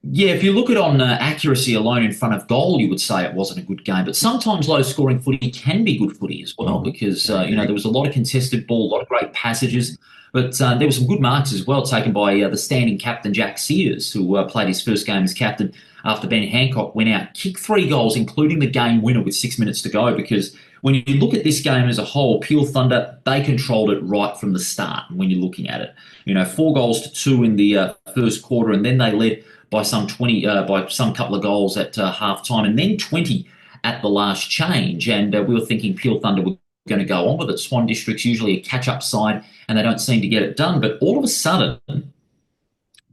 Yeah, if you look at on accuracy alone in front of goal, you would say it wasn't a good game. But sometimes low scoring footy can be good footy as well because, I there agree. was a lot of contested ball, a lot of great passages. But there were some good marks as well taken by the standing captain, Jack Sears, who played his first game as captain after Ben Hancock went out. Kicked 3 goals, including the game winner with 6 minutes to go. Because when you look at this game as a whole, Peel Thunder, they controlled it right from the start when you're looking at it. 4 goals to 2 in the first quarter, and then they led by some 20 by some couple of goals at half time, and then 20 at the last change. And we were thinking Peel Thunder were going to go on with it. Swan District's usually a catch-up side, and they don't seem to get it done. But all of a sudden,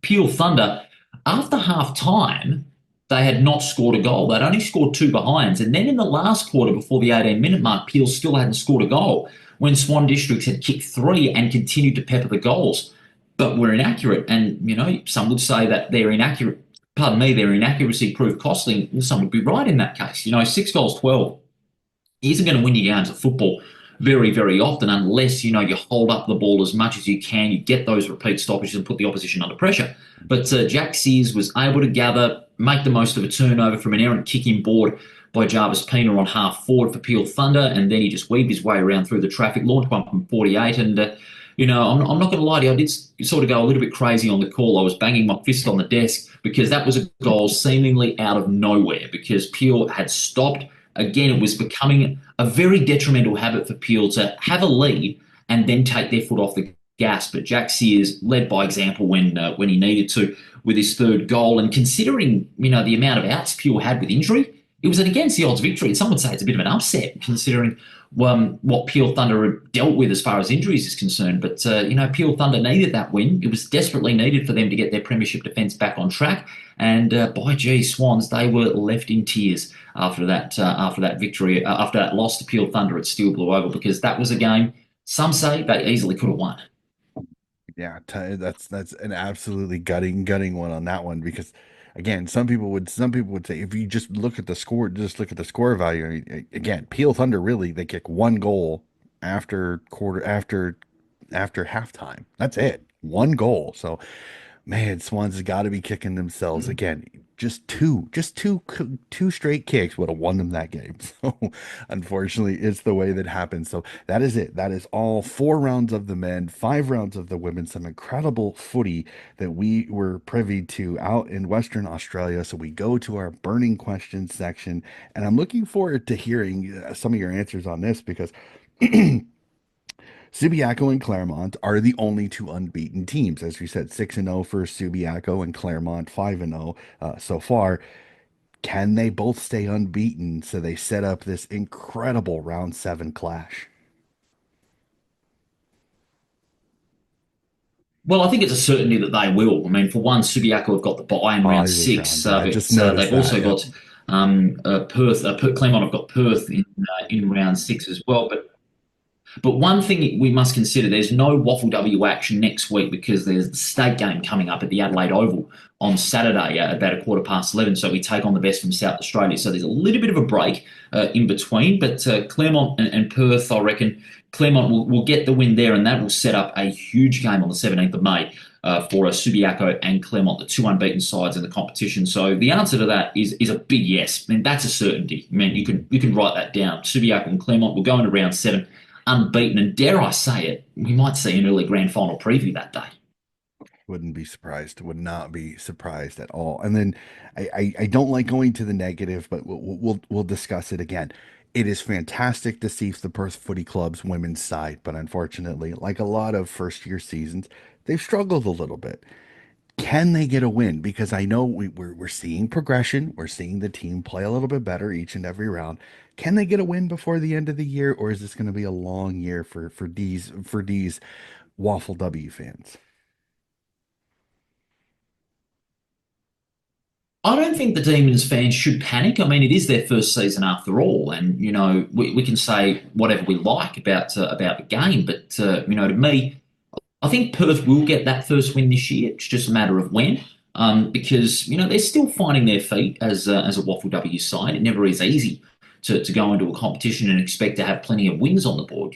Peel Thunder, after half time, they had not scored a goal. They'd only scored 2 behinds. And then in the last quarter, before the 18-minute mark, Peel still hadn't scored a goal when Swan Districts had kicked 3 and continued to pepper the goals, but were inaccurate. And, some would say that their inaccurate, pardon me, their inaccuracy proved costly. Some would be right in that case. 6 goals, 12 isn't going to win you games of football very, very often unless you hold up the ball as much as you can, you get those repeat stoppages and put the opposition under pressure. But Jack Sears was able to gather, make the most of a turnover from an errant kick inboard by Jarvis Pina on half forward for Peel Thunder, and then he just weaved his way around through the traffic, launched one from 48, and I'm not going to lie to you, I did sort of go a little bit crazy on the call. I was banging my fist on the desk because that was a goal seemingly out of nowhere because Peel had stopped. Again, it was becoming a very detrimental habit for Peel to have a lead and then take their foot off the gas. But Jack Sears led by example when he needed to with his third goal. And considering the amount of outs Peel had with injury, it was an against the odds victory. And some would say it's a bit of an upset considering what Peel Thunder had dealt with as far as injuries is concerned. But Peel Thunder needed that win. It was desperately needed for them to get their premiership defence back on track. And by gee, Swans, they were left in tears after that victory, after that loss to Peel Thunder at Steel Blue Oval, because that was a game some say they easily could have won. Yeah, that's an absolutely gutting one on that one because again, some people would say if you just look at the score, just look at the score value. I mean, again, Peel Thunder really they kick 1 goal after quarter after halftime. That's it. 1 goal. So man, Swans has got to be kicking themselves again. Just two straight kicks would have won them that game. So, unfortunately, it's the way that happens. So that is it. That is all 4 rounds of the men, 5 rounds of the women. Some incredible footy that we were privy to out in Western Australia. So we go to our burning questions section, and I'm looking forward to hearing some of your answers on this because. Subiaco and Claremont are the only two unbeaten teams. As we said, 6-0 for Subiaco and Claremont 5-0 so far. Can they both stay unbeaten so they set up this incredible round 7 clash? Well, I think it's a certainty that they will. I mean, for one, Subiaco have got the bye in round I was six, I just but noticed they've that. also Yep. got Perth. Claremont have got Perth in round 6 as well. But But one thing we must consider, there's no WAFL W action next week because there's the state game coming up at the Adelaide Oval on Saturday at about 11:15. So we take on the best from South Australia. So there's a little bit of a break in between. But Claremont and Perth, I reckon Claremont will get the win there, and that will set up a huge game on the 17th of May. For Subiaco and Claremont, the two unbeaten sides in the competition. So the answer to that is a big yes. I mean, that's a certainty. I mean, you can write that down. Subiaco and Claremont will go into round seven unbeaten, and dare I say it, we might see an early grand final preview that day. Wouldn't be surprised. Would not be surprised at all. And then I don't like going to the negative, but we'll discuss it again. It is fantastic to see the Perth Footy Club's women's side, but unfortunately, like a lot of first year seasons, they've struggled a little bit. Can they get a win? Because I know we're seeing progression. We're seeing the team play a little bit better each and every round. Can they get a win before the end of the year, or is this going to be a long year for these Waffle W fans? I don't think the Demons fans should panic. I mean, it is their first season after all, and we can say whatever we like about the game, but to me, I think Perth will get that first win this year. It's just a matter of when, because they're still finding their feet as a Waffle W side. It never is easy to go into a competition and expect to have plenty of wins on the board.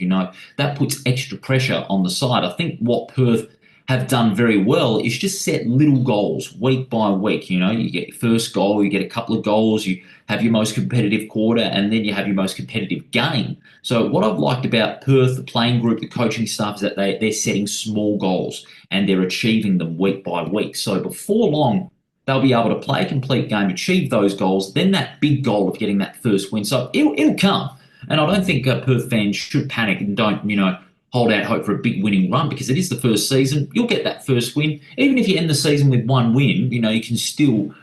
That puts extra pressure on the side. I think what Perth have done very well is just set little goals week by week. You get your first goal, you get a couple of goals, you have your most competitive quarter, and then you have your most competitive game. So what I've liked about Perth, the playing group, the coaching staff, is that they're setting small goals and they're achieving them week by week. So before long, they'll be able to play a complete game, achieve those goals, then that big goal of getting that first win. So it'll come. And I don't think Perth fans should panic and don't, hold out hope for a big winning run because it is the first season. You'll get that first win. Even if you end the season with one win, you can still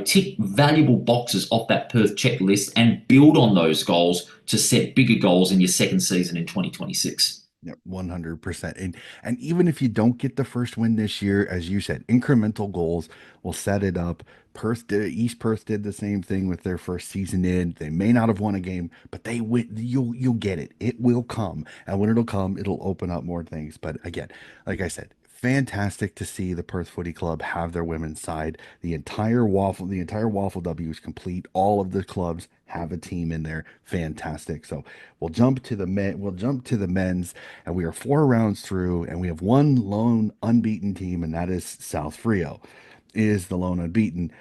tick valuable boxes off that Perth checklist and build on those goals to set bigger goals in your second season in 2026. Yeah, 100%. And even if you don't get the first win this year, as you said, incremental goals will set it up. East Perth did the same thing with their first season in. They may not have won a game, but they win. You'll get it. It will come. And when it'll come, it'll open up more things. But again, like I said, fantastic to see the Perth Footy Club have their women's side. The entire Waffle W is complete. All of the clubs have a team in there. Fantastic. So we'll jump to the men's, and we are 4 rounds through, and we have one lone unbeaten team, and that is South Frio is the lone unbeaten.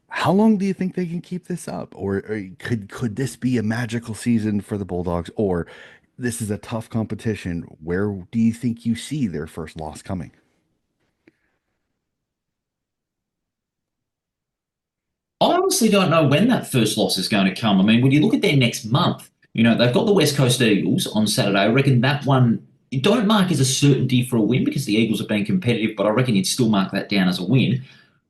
How long do you think they can keep this up? Or could this be a magical season for the Bulldogs? Or this is a tough competition. Where do you think you see their first loss coming? I honestly don't know when that first loss is going to come. I mean, when you look at their next month, they've got the West Coast Eagles on Saturday. I reckon that one you don't mark as a certainty for a win because the Eagles have been competitive, but I reckon you'd still mark that down as a win.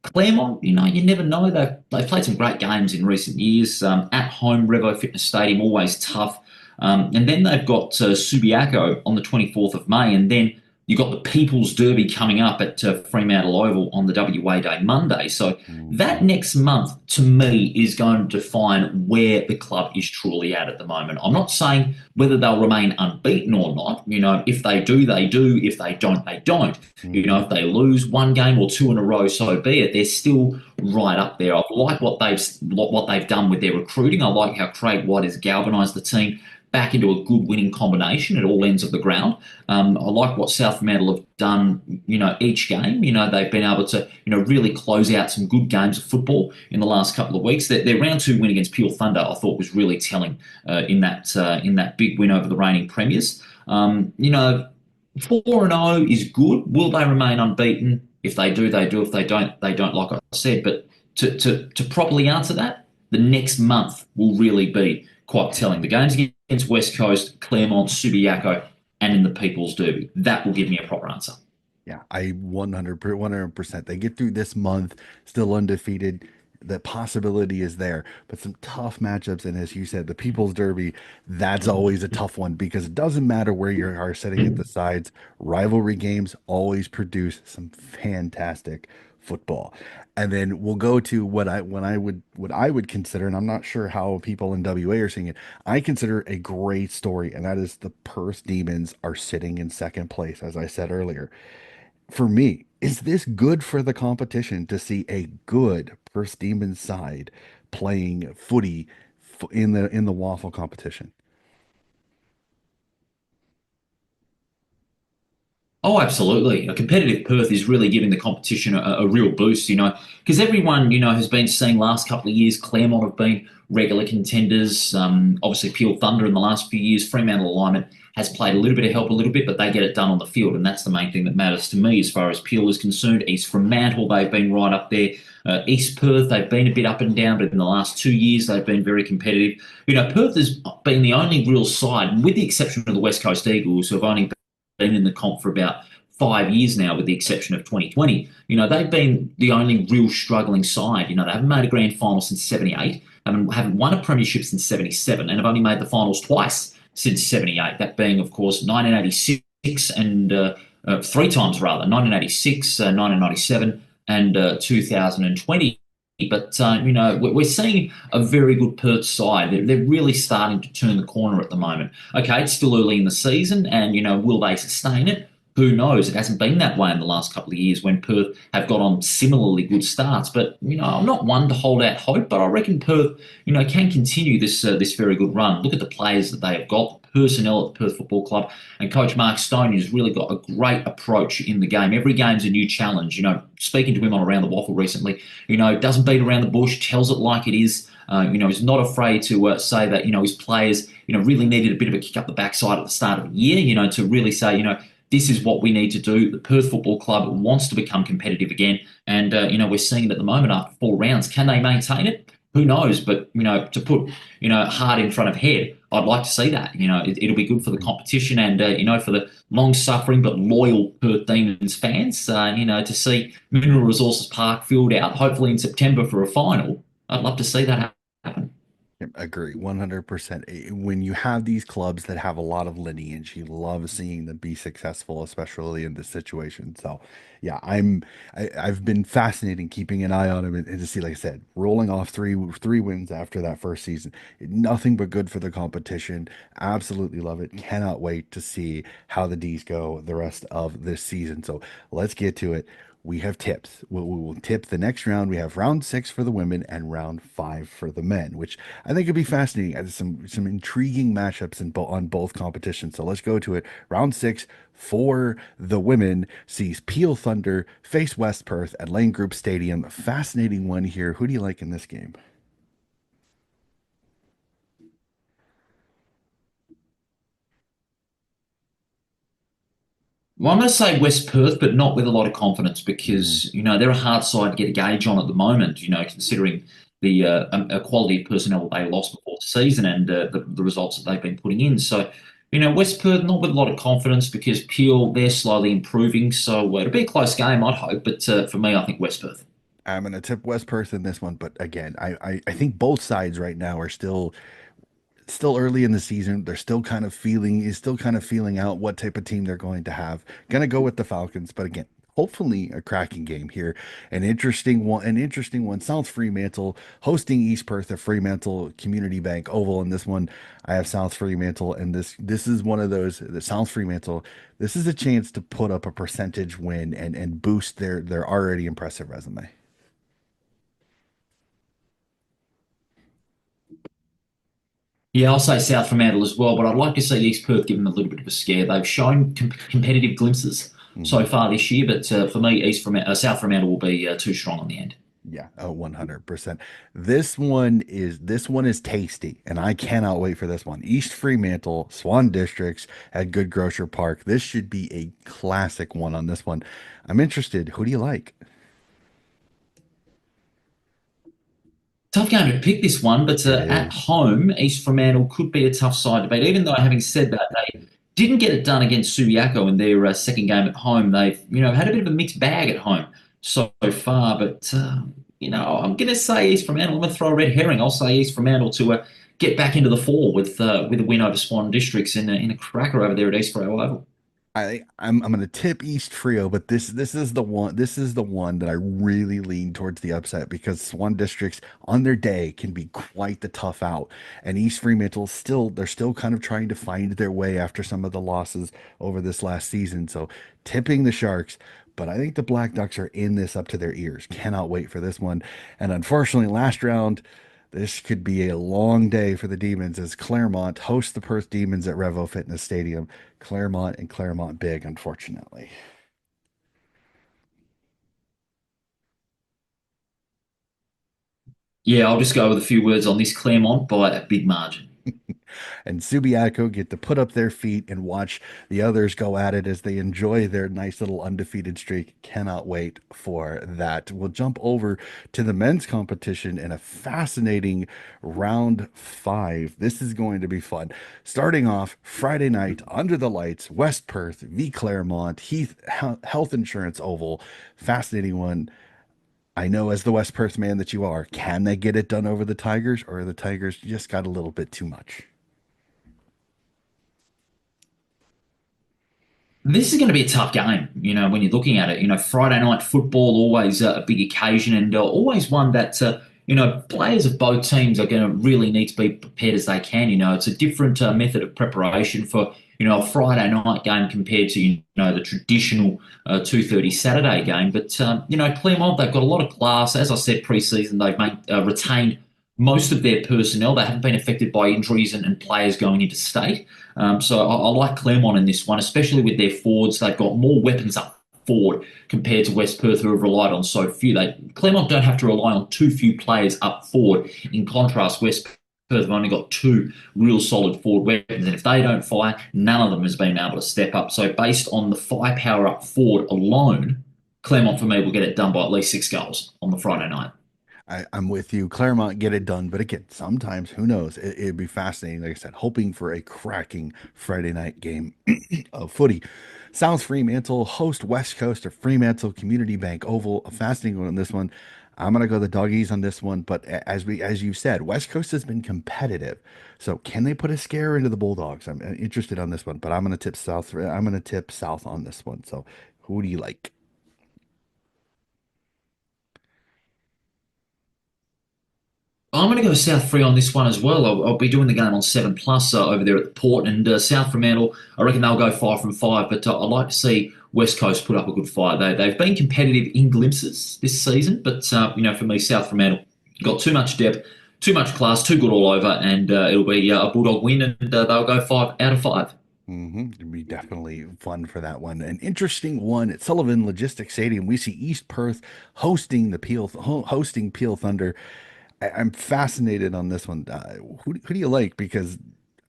Claremont, you never know. They've played some great games in recent years. At home, Revo Fitness Stadium, always tough. And then they've got Subiaco on the 24th of May, and then you've got the People's Derby coming up at Fremantle Oval on the WA Day Monday. So that Mhm. next month, to me, is going to define where the club is truly at the moment. I'm not saying whether they'll remain unbeaten or not. If they do, they do. If they don't, they don't. Mhm. If they lose one game or two in a row, so be it. They're still right up there. I like what they've done with their recruiting. I like how Craig White has galvanised the team back into a good winning combination at all ends of the ground. I like what South Fremantle have done, each game. They've been able to, really close out some good games of football in the last couple of weeks. Their round two win against Peel Thunder, I thought, was really telling in that big win over the reigning premiers. 4-0 is good. Will they remain unbeaten? If they do, they do. If they don't, they don't, like I said. But to properly answer that, the next month will really be quite telling. The games against West Coast, Claremont, Subiaco, and in the People's Derby. That will give me a proper answer. Yeah, I 100%. They get through this month still undefeated. The possibility is there, but some tough matchups. And as you said, the People's Derby, that's always a tough one because it doesn't matter where you are sitting at the sides. Rivalry games always produce some fantastic football. And then we'll go to what I would consider, and I'm not sure how people in WA are seeing it. I consider a great story, and that is the Perth Demons are sitting in second place, as I said earlier. For me, is this good for the competition to see a good Perth Demons side playing footy in the waffle competition? Oh, absolutely. A competitive Perth is really giving the competition a real boost, because everyone, has been seeing last couple of years, Claremont have been regular contenders. Obviously, Peel Thunder in the last few years, Fremantle alignment has played a little bit of help a little bit, but they get it done on the field. And that's the main thing that matters to me as far as Peel is concerned. East Fremantle, they've been right up there. East Perth, they've been a bit up and down, but in the last 2 years, they've been very competitive. Perth has been the only real side, with the exception of the West Coast Eagles, who have only been in the comp for about 5 years now, with the exception of 2020. They've been the only real struggling side. They haven't made a grand final since '78, haven't won a premiership since '77, and have only made the finals twice since '78. That being, of course, 1986 and three times rather, 1986, 1997, and 2020. But we're seeing a very good Perth side. They're really starting to turn the corner at the moment. Okay, it's still early in the season, and will they sustain it? Who knows? It hasn't been that way in the last couple of years when Perth have got on similarly good starts. But I'm not one to hold out hope, but I reckon Perth, can continue this very good run. Look at the players that they have got, the personnel at the Perth Football Club, and Coach Mark Stone has really got a great approach in the game. Every game's a new challenge. Speaking to him on Around the Waffle recently, doesn't beat around the bush, tells it like it is. He's not afraid to say that, his players, really needed a bit of a kick up the backside at the start of the year, to really say, this is what we need to do. The Perth Football Club wants to become competitive again. And, we're seeing it at the moment after 4 rounds. Can they maintain it? Who knows? But, to put, heart in front of head, I'd like to see that. It'll be good for the competition and, for the long suffering but loyal Perth Demons fans, to see Mineral Resources Park filled out, hopefully in September for a final. I'd love to see that happen. Yep, agree 100%. When you have these clubs that have a lot of lineage, you love seeing them be successful, especially in this situation. So, yeah, I've been fascinating keeping an eye on him and to see, like I said, rolling off three wins after that first season. Nothing but good for the competition. Absolutely love it. Cannot wait to see how the D's go the rest of this season. So let's get to it. We have tips. We will tip the next round. We have round 6 for the women and round 5 for the men, which I think could be fascinating. Some intriguing matchups on both competitions. So let's go to it. Round 6 for the women sees Peel Thunder face West Perth at Lane Group Stadium. Fascinating one here. Who do you like in this game? Well, I'm going to say West Perth, but not with a lot of confidence Mm, because, they're a hard side to get a gauge on at the moment, considering the quality of personnel that they lost before the season and the results that they've been putting in. So, West Perth, not with a lot of confidence because Peel, they're slowly improving. So it'll be a close game, I'd hope. But for me, I think West Perth. I'm going to tip West Perth in this one, but again, I think both sides right now are still early in the season. They're still kind of feeling out what type of team they're going to have. Gonna go with the Falcons, but again, hopefully a cracking game here. An interesting one. South Fremantle hosting East Perth at Fremantle Community Bank Oval. In this one, I have South Fremantle, and this is one of those the South Fremantle. This is a chance to put up a percentage win and boost their already impressive resume. Yeah, I'll say South Fremantle as well, but I'd like to see East Perth give them a little bit of a scare. They've shown competitive glimpses so Mhm. far this year, but for me, South Fremantle will be too strong on the end. Yeah, oh, 100%. This one is tasty, and I cannot wait for this one. East Fremantle, Swan Districts at Good Grocer Park. This should be a classic one on this one. I'm interested. Who do you like? Tough game to pick this one, but It at is. home, East Fremantle could be a tough side to beat. Even though, having said that, they didn't get it done against Subiaco in their second game at home. They've, had a bit of a mixed bag at home so far. But I'm going to say East Fremantle. I'm going to throw a red herring. I'll say East Fremantle to get back into the four with a win over Swan Districts in a cracker over there at East Fremantle Oval. I'm gonna tip East Frio, but this is the one that I really lean towards the upset because Swan Districts on their day can be quite the tough out. And East Fremantle they're still kind of trying to find their way after some of the losses over this last season. So tipping the Sharks, but I think the Black Ducks are in this up to their ears. Cannot wait for this one. And unfortunately, last round, this could be a long day for the Demons as Claremont hosts the Perth Demons at Revo Fitness Stadium. Claremont and Claremont big, unfortunately. Yeah, I'll just go with a few words on this. Claremont by a big margin. And Subiaco get to put up their feet and watch the others go at it as they enjoy their nice little undefeated streak. Cannot wait for that. We'll jump over to the men's competition in a fascinating round five. This is going to be fun. Starting off Friday night under the lights, West Perth v Claremont, Health Insurance Oval. Fascinating one. I know as the West Perth man that you are, can they get it done over the Tigers, or the Tigers just got a little bit too much? This is going to be a tough game, when you're looking at it. Friday night football, always a big occasion and always one that, players of both teams are going to really need to be prepared as they can. It's a different method of preparation for, a Friday night game compared to, the traditional 2:30 Saturday game. But, Claremont, they've got a lot of class. As I said, pre-season, retained most of their personnel. They haven't been affected by injuries and players going into state. So I like Claremont in this one, especially with their forwards. They've got more weapons up forward compared to West Perth, who have relied on so few. Claremont don't have to rely on too few players up forward. In contrast, West Perth have only got two real solid forward weapons, and if they don't fire, none of them has been able to step up. So based on the firepower up forward alone, Claremont for me will get it done by at least 6 goals on the Friday night. I'm with you. Claremont get it done, but again, sometimes who knows? It'd be fascinating. Like I said, hoping for a cracking Friday night game of footy. South Fremantle host West Coast or Fremantle Community Bank Oval. A fascinating one on this one. I'm gonna go the doggies on this one, but as you said, West Coast has been competitive. So can they put a scare into the Bulldogs? I'm interested on this one, but I'm gonna tip South. I'm gonna tip South on this one. So who do you like? I'm going to go South Free on this one as well. I'll be doing the game on 7 Plus over there at the Port. And South Fremantle, I reckon they'll go 5 from 5. But I'd like to see West Coast put up a good fight. They've been competitive in glimpses this season. But, for me, South Fremantle got too much depth, too much class, too good all over. And it'll be a Bulldog win. And they'll go 5 out of 5. It'd be definitely fun for that one. An interesting one at Sullivan Logistics Stadium. We see East Perth hosting Peel Thunder. I'm fascinated on this one. Who do you like? Because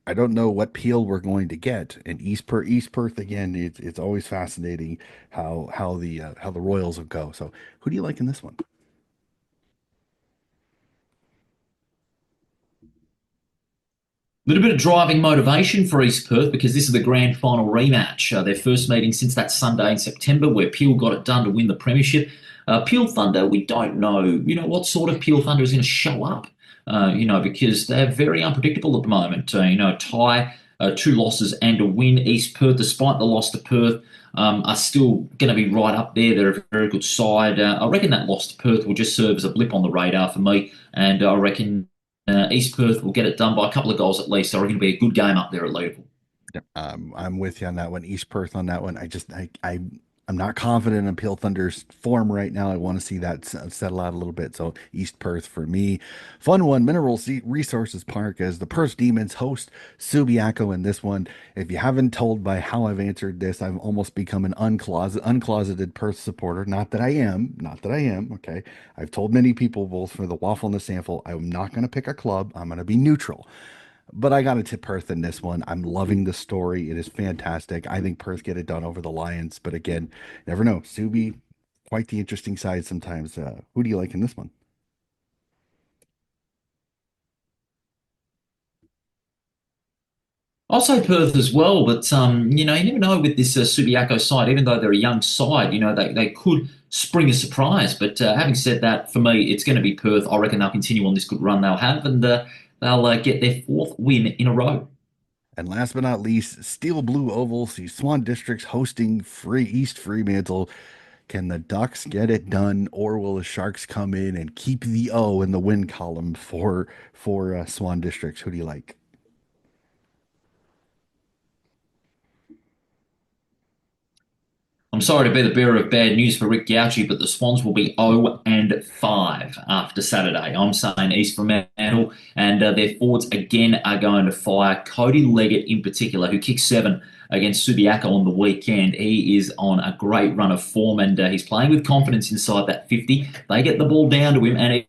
I don't know what Peel we're going to get. And East Perth again. It's always fascinating how the Royals will go. So who do you like in this one? Little bit of driving motivation for East Perth because this is the grand final rematch. Their first meeting since that Sunday in September, where Peel got it done to win the premiership. Peel Thunder, we don't know, what sort of Peel Thunder is going to show up. Because they're very unpredictable at the moment. Tie, 2 losses and a win. East Perth, despite the loss to Perth, are still going to be right up there. They're a very good side. I reckon that loss to Perth will just serve as a blip on the radar for me, and I reckon East Perth will get it done by a couple of goals at least. I reckon it'll be a good game up there at Leederville. I'm with you on that one. East Perth on that one. I'm not confident in Peel Thunder's form right now. I want to see that settle out a little bit. So East Perth for me. Fun one, Resources Park as the Perth Demons host Subiaco in this one. If you haven't told by how I've answered this, I've almost become an uncloseted Perth supporter. Not that I am. Not that I am. Okay. I've told many people both for the WAFL and the Sample, I'm not going to pick a club. I'm going to be neutral. But I got to tip Perth in this one. I'm loving the story. It is fantastic. I think Perth get it done over the Lions. But again, never know. Subi, quite the interesting side sometimes. Who do you like in this one? I'll say Perth as well, but you never know with this Subiaco side. Even though they're a young side, they could spring a surprise. But having said that, for me, it's going to be Perth. I reckon they'll continue on this good run they'll have, and they'll get their fourth win in a row. And last but not least, Steel Blue Oval sees Swan Districts hosting Free East Fremantle. Can the Ducks get it done, or will the Sharks come in and keep the O in the win column for Swan Districts? Who do you like? I'm sorry to be the bearer of bad news for Rick Gauchi, but the Swans will be 0-5 after Saturday. I'm saying East Fremantle, and their forwards again are going to fire. Cody Leggett, in particular, who kicked seven against Subiaco on the weekend. He is on a great run of form, and he's playing with confidence inside that 50. They get the ball down to him, and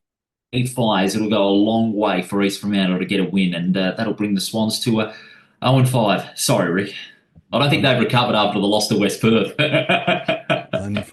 he fires. It'll go a long way for East Fremantle to get a win, and that'll bring the Swans to a 0-5. Sorry, Rick. I don't think they've recovered after the loss to West Perth.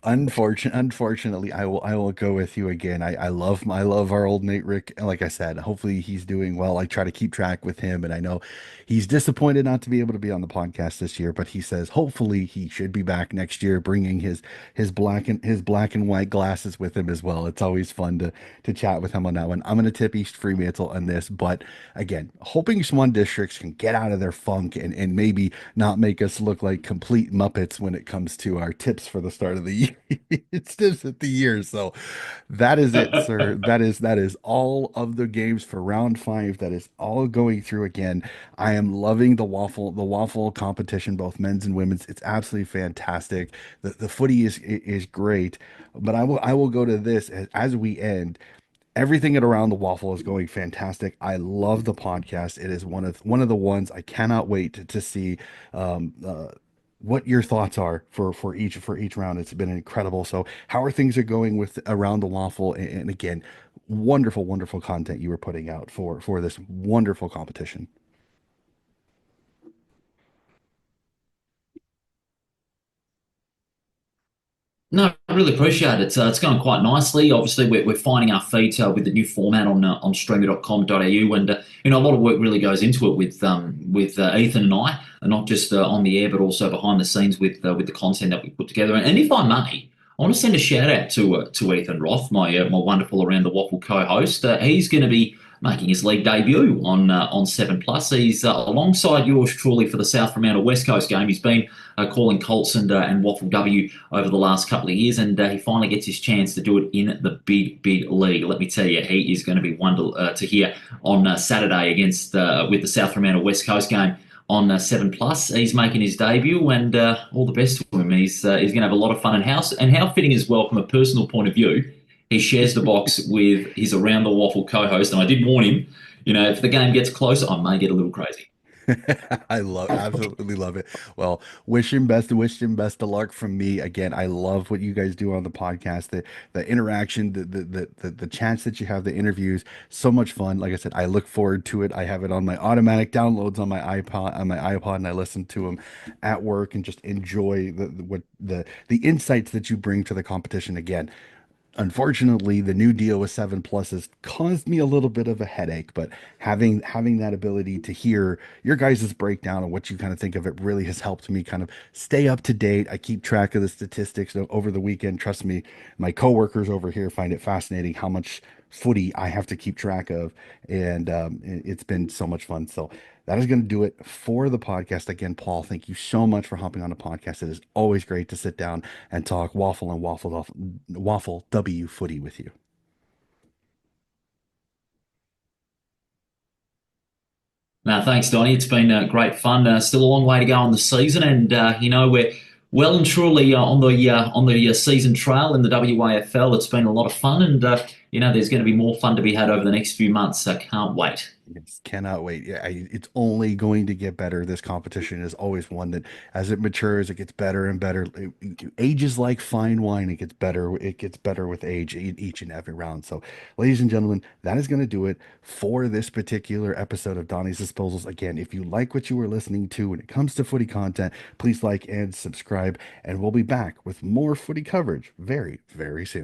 Unfortunately, I will go with you again. I love our old mate Rick. And like I said, hopefully he's doing well. I try to keep track with him, and I know he's disappointed not to be able to be on the podcast this year. But he says hopefully he should be back next year, bringing his black and white glasses with him as well. It's always fun to chat with him on that one. I'm going to tip East Fremantle on this, but again, hoping Swan Districts can get out of their funk and maybe not make us look like complete Muppets when it comes to our tips for the start of the year. It's tips at the year. So that is it, sir. That is all of the games for round five. That is all going through again. I am loving the waffle competition, both men's and women's. It's absolutely fantastic. The footy is great. But I will go to this as we end. Everything at Around the Waffle is going fantastic. I love the podcast. It is one of the ones I cannot wait to see um, uh, what your thoughts are for each round. It's been incredible. So, how are things are going with Around the Waffle? And again, wonderful content you were putting out for this wonderful competition. No, I really appreciate it. It's going quite nicely. Obviously, we're finding our feet with the new format on streamer.com.au, and a lot of work really goes into it with Ethan and I, and not just on the air, but also behind the scenes with the content that we put together. And if I may, I want to send a shout out to Ethan Roth, my wonderful Around the Waffle co-host. He's going to be making his league debut on 7 Plus. He's alongside yours truly for the South Fremantle West Coast game. He's been calling Colts and Waffle W over the last couple of years, and he finally gets his chance to do it in the big league. Let me tell you, he is going to be one to hear on Saturday against with the South Fremantle West Coast game on 7 Plus. He's making his debut, and all the best to him. He's going to have a lot of fun, and how fitting as well from a personal point of view. He shares the box with his Around the Waffle co-host, and I did warn him. If the game gets closer, I may get a little crazy. Absolutely love it. Well, wish him best of luck from me. Again, I love what you guys do on the podcast, the interaction, the chance that you have, the interviews, so much fun. Like I said, I look forward to it. I have it on my automatic downloads on my iPod, and I listen to them at work and just enjoy the insights that you bring to the competition. Again, unfortunately, the new deal with 7 Plus has caused me a little bit of a headache, but having that ability to hear your guys' breakdown and what you kind of think of it really has helped me kind of stay up to date. I keep track of the statistics over the weekend. Trust me, my coworkers over here find it fascinating how much footy I have to keep track of, and it's been so much fun. So that is going to do it for the podcast. Again, Paul, thank you so much for hopping on the podcast. It is always great to sit down and talk waffle W footy with you. No, thanks, Donny. It's been great fun. Still a long way to go on the season, and we're well and truly on the season trail in the WAFL. It's been a lot of fun, and there's going to be more fun to be had over the next few months. I can't wait. Yes, cannot wait. Yeah, it's only going to get better. This competition is always one that, as it matures, it gets better and better. Age is like fine wine; it gets better. It gets better with age, each and every round. So, ladies and gentlemen, that is going to do it for this particular episode of Donnie's Disposals. Again, if you like what you were listening to when it comes to footy content, please like and subscribe, and we'll be back with more footy coverage very, very soon.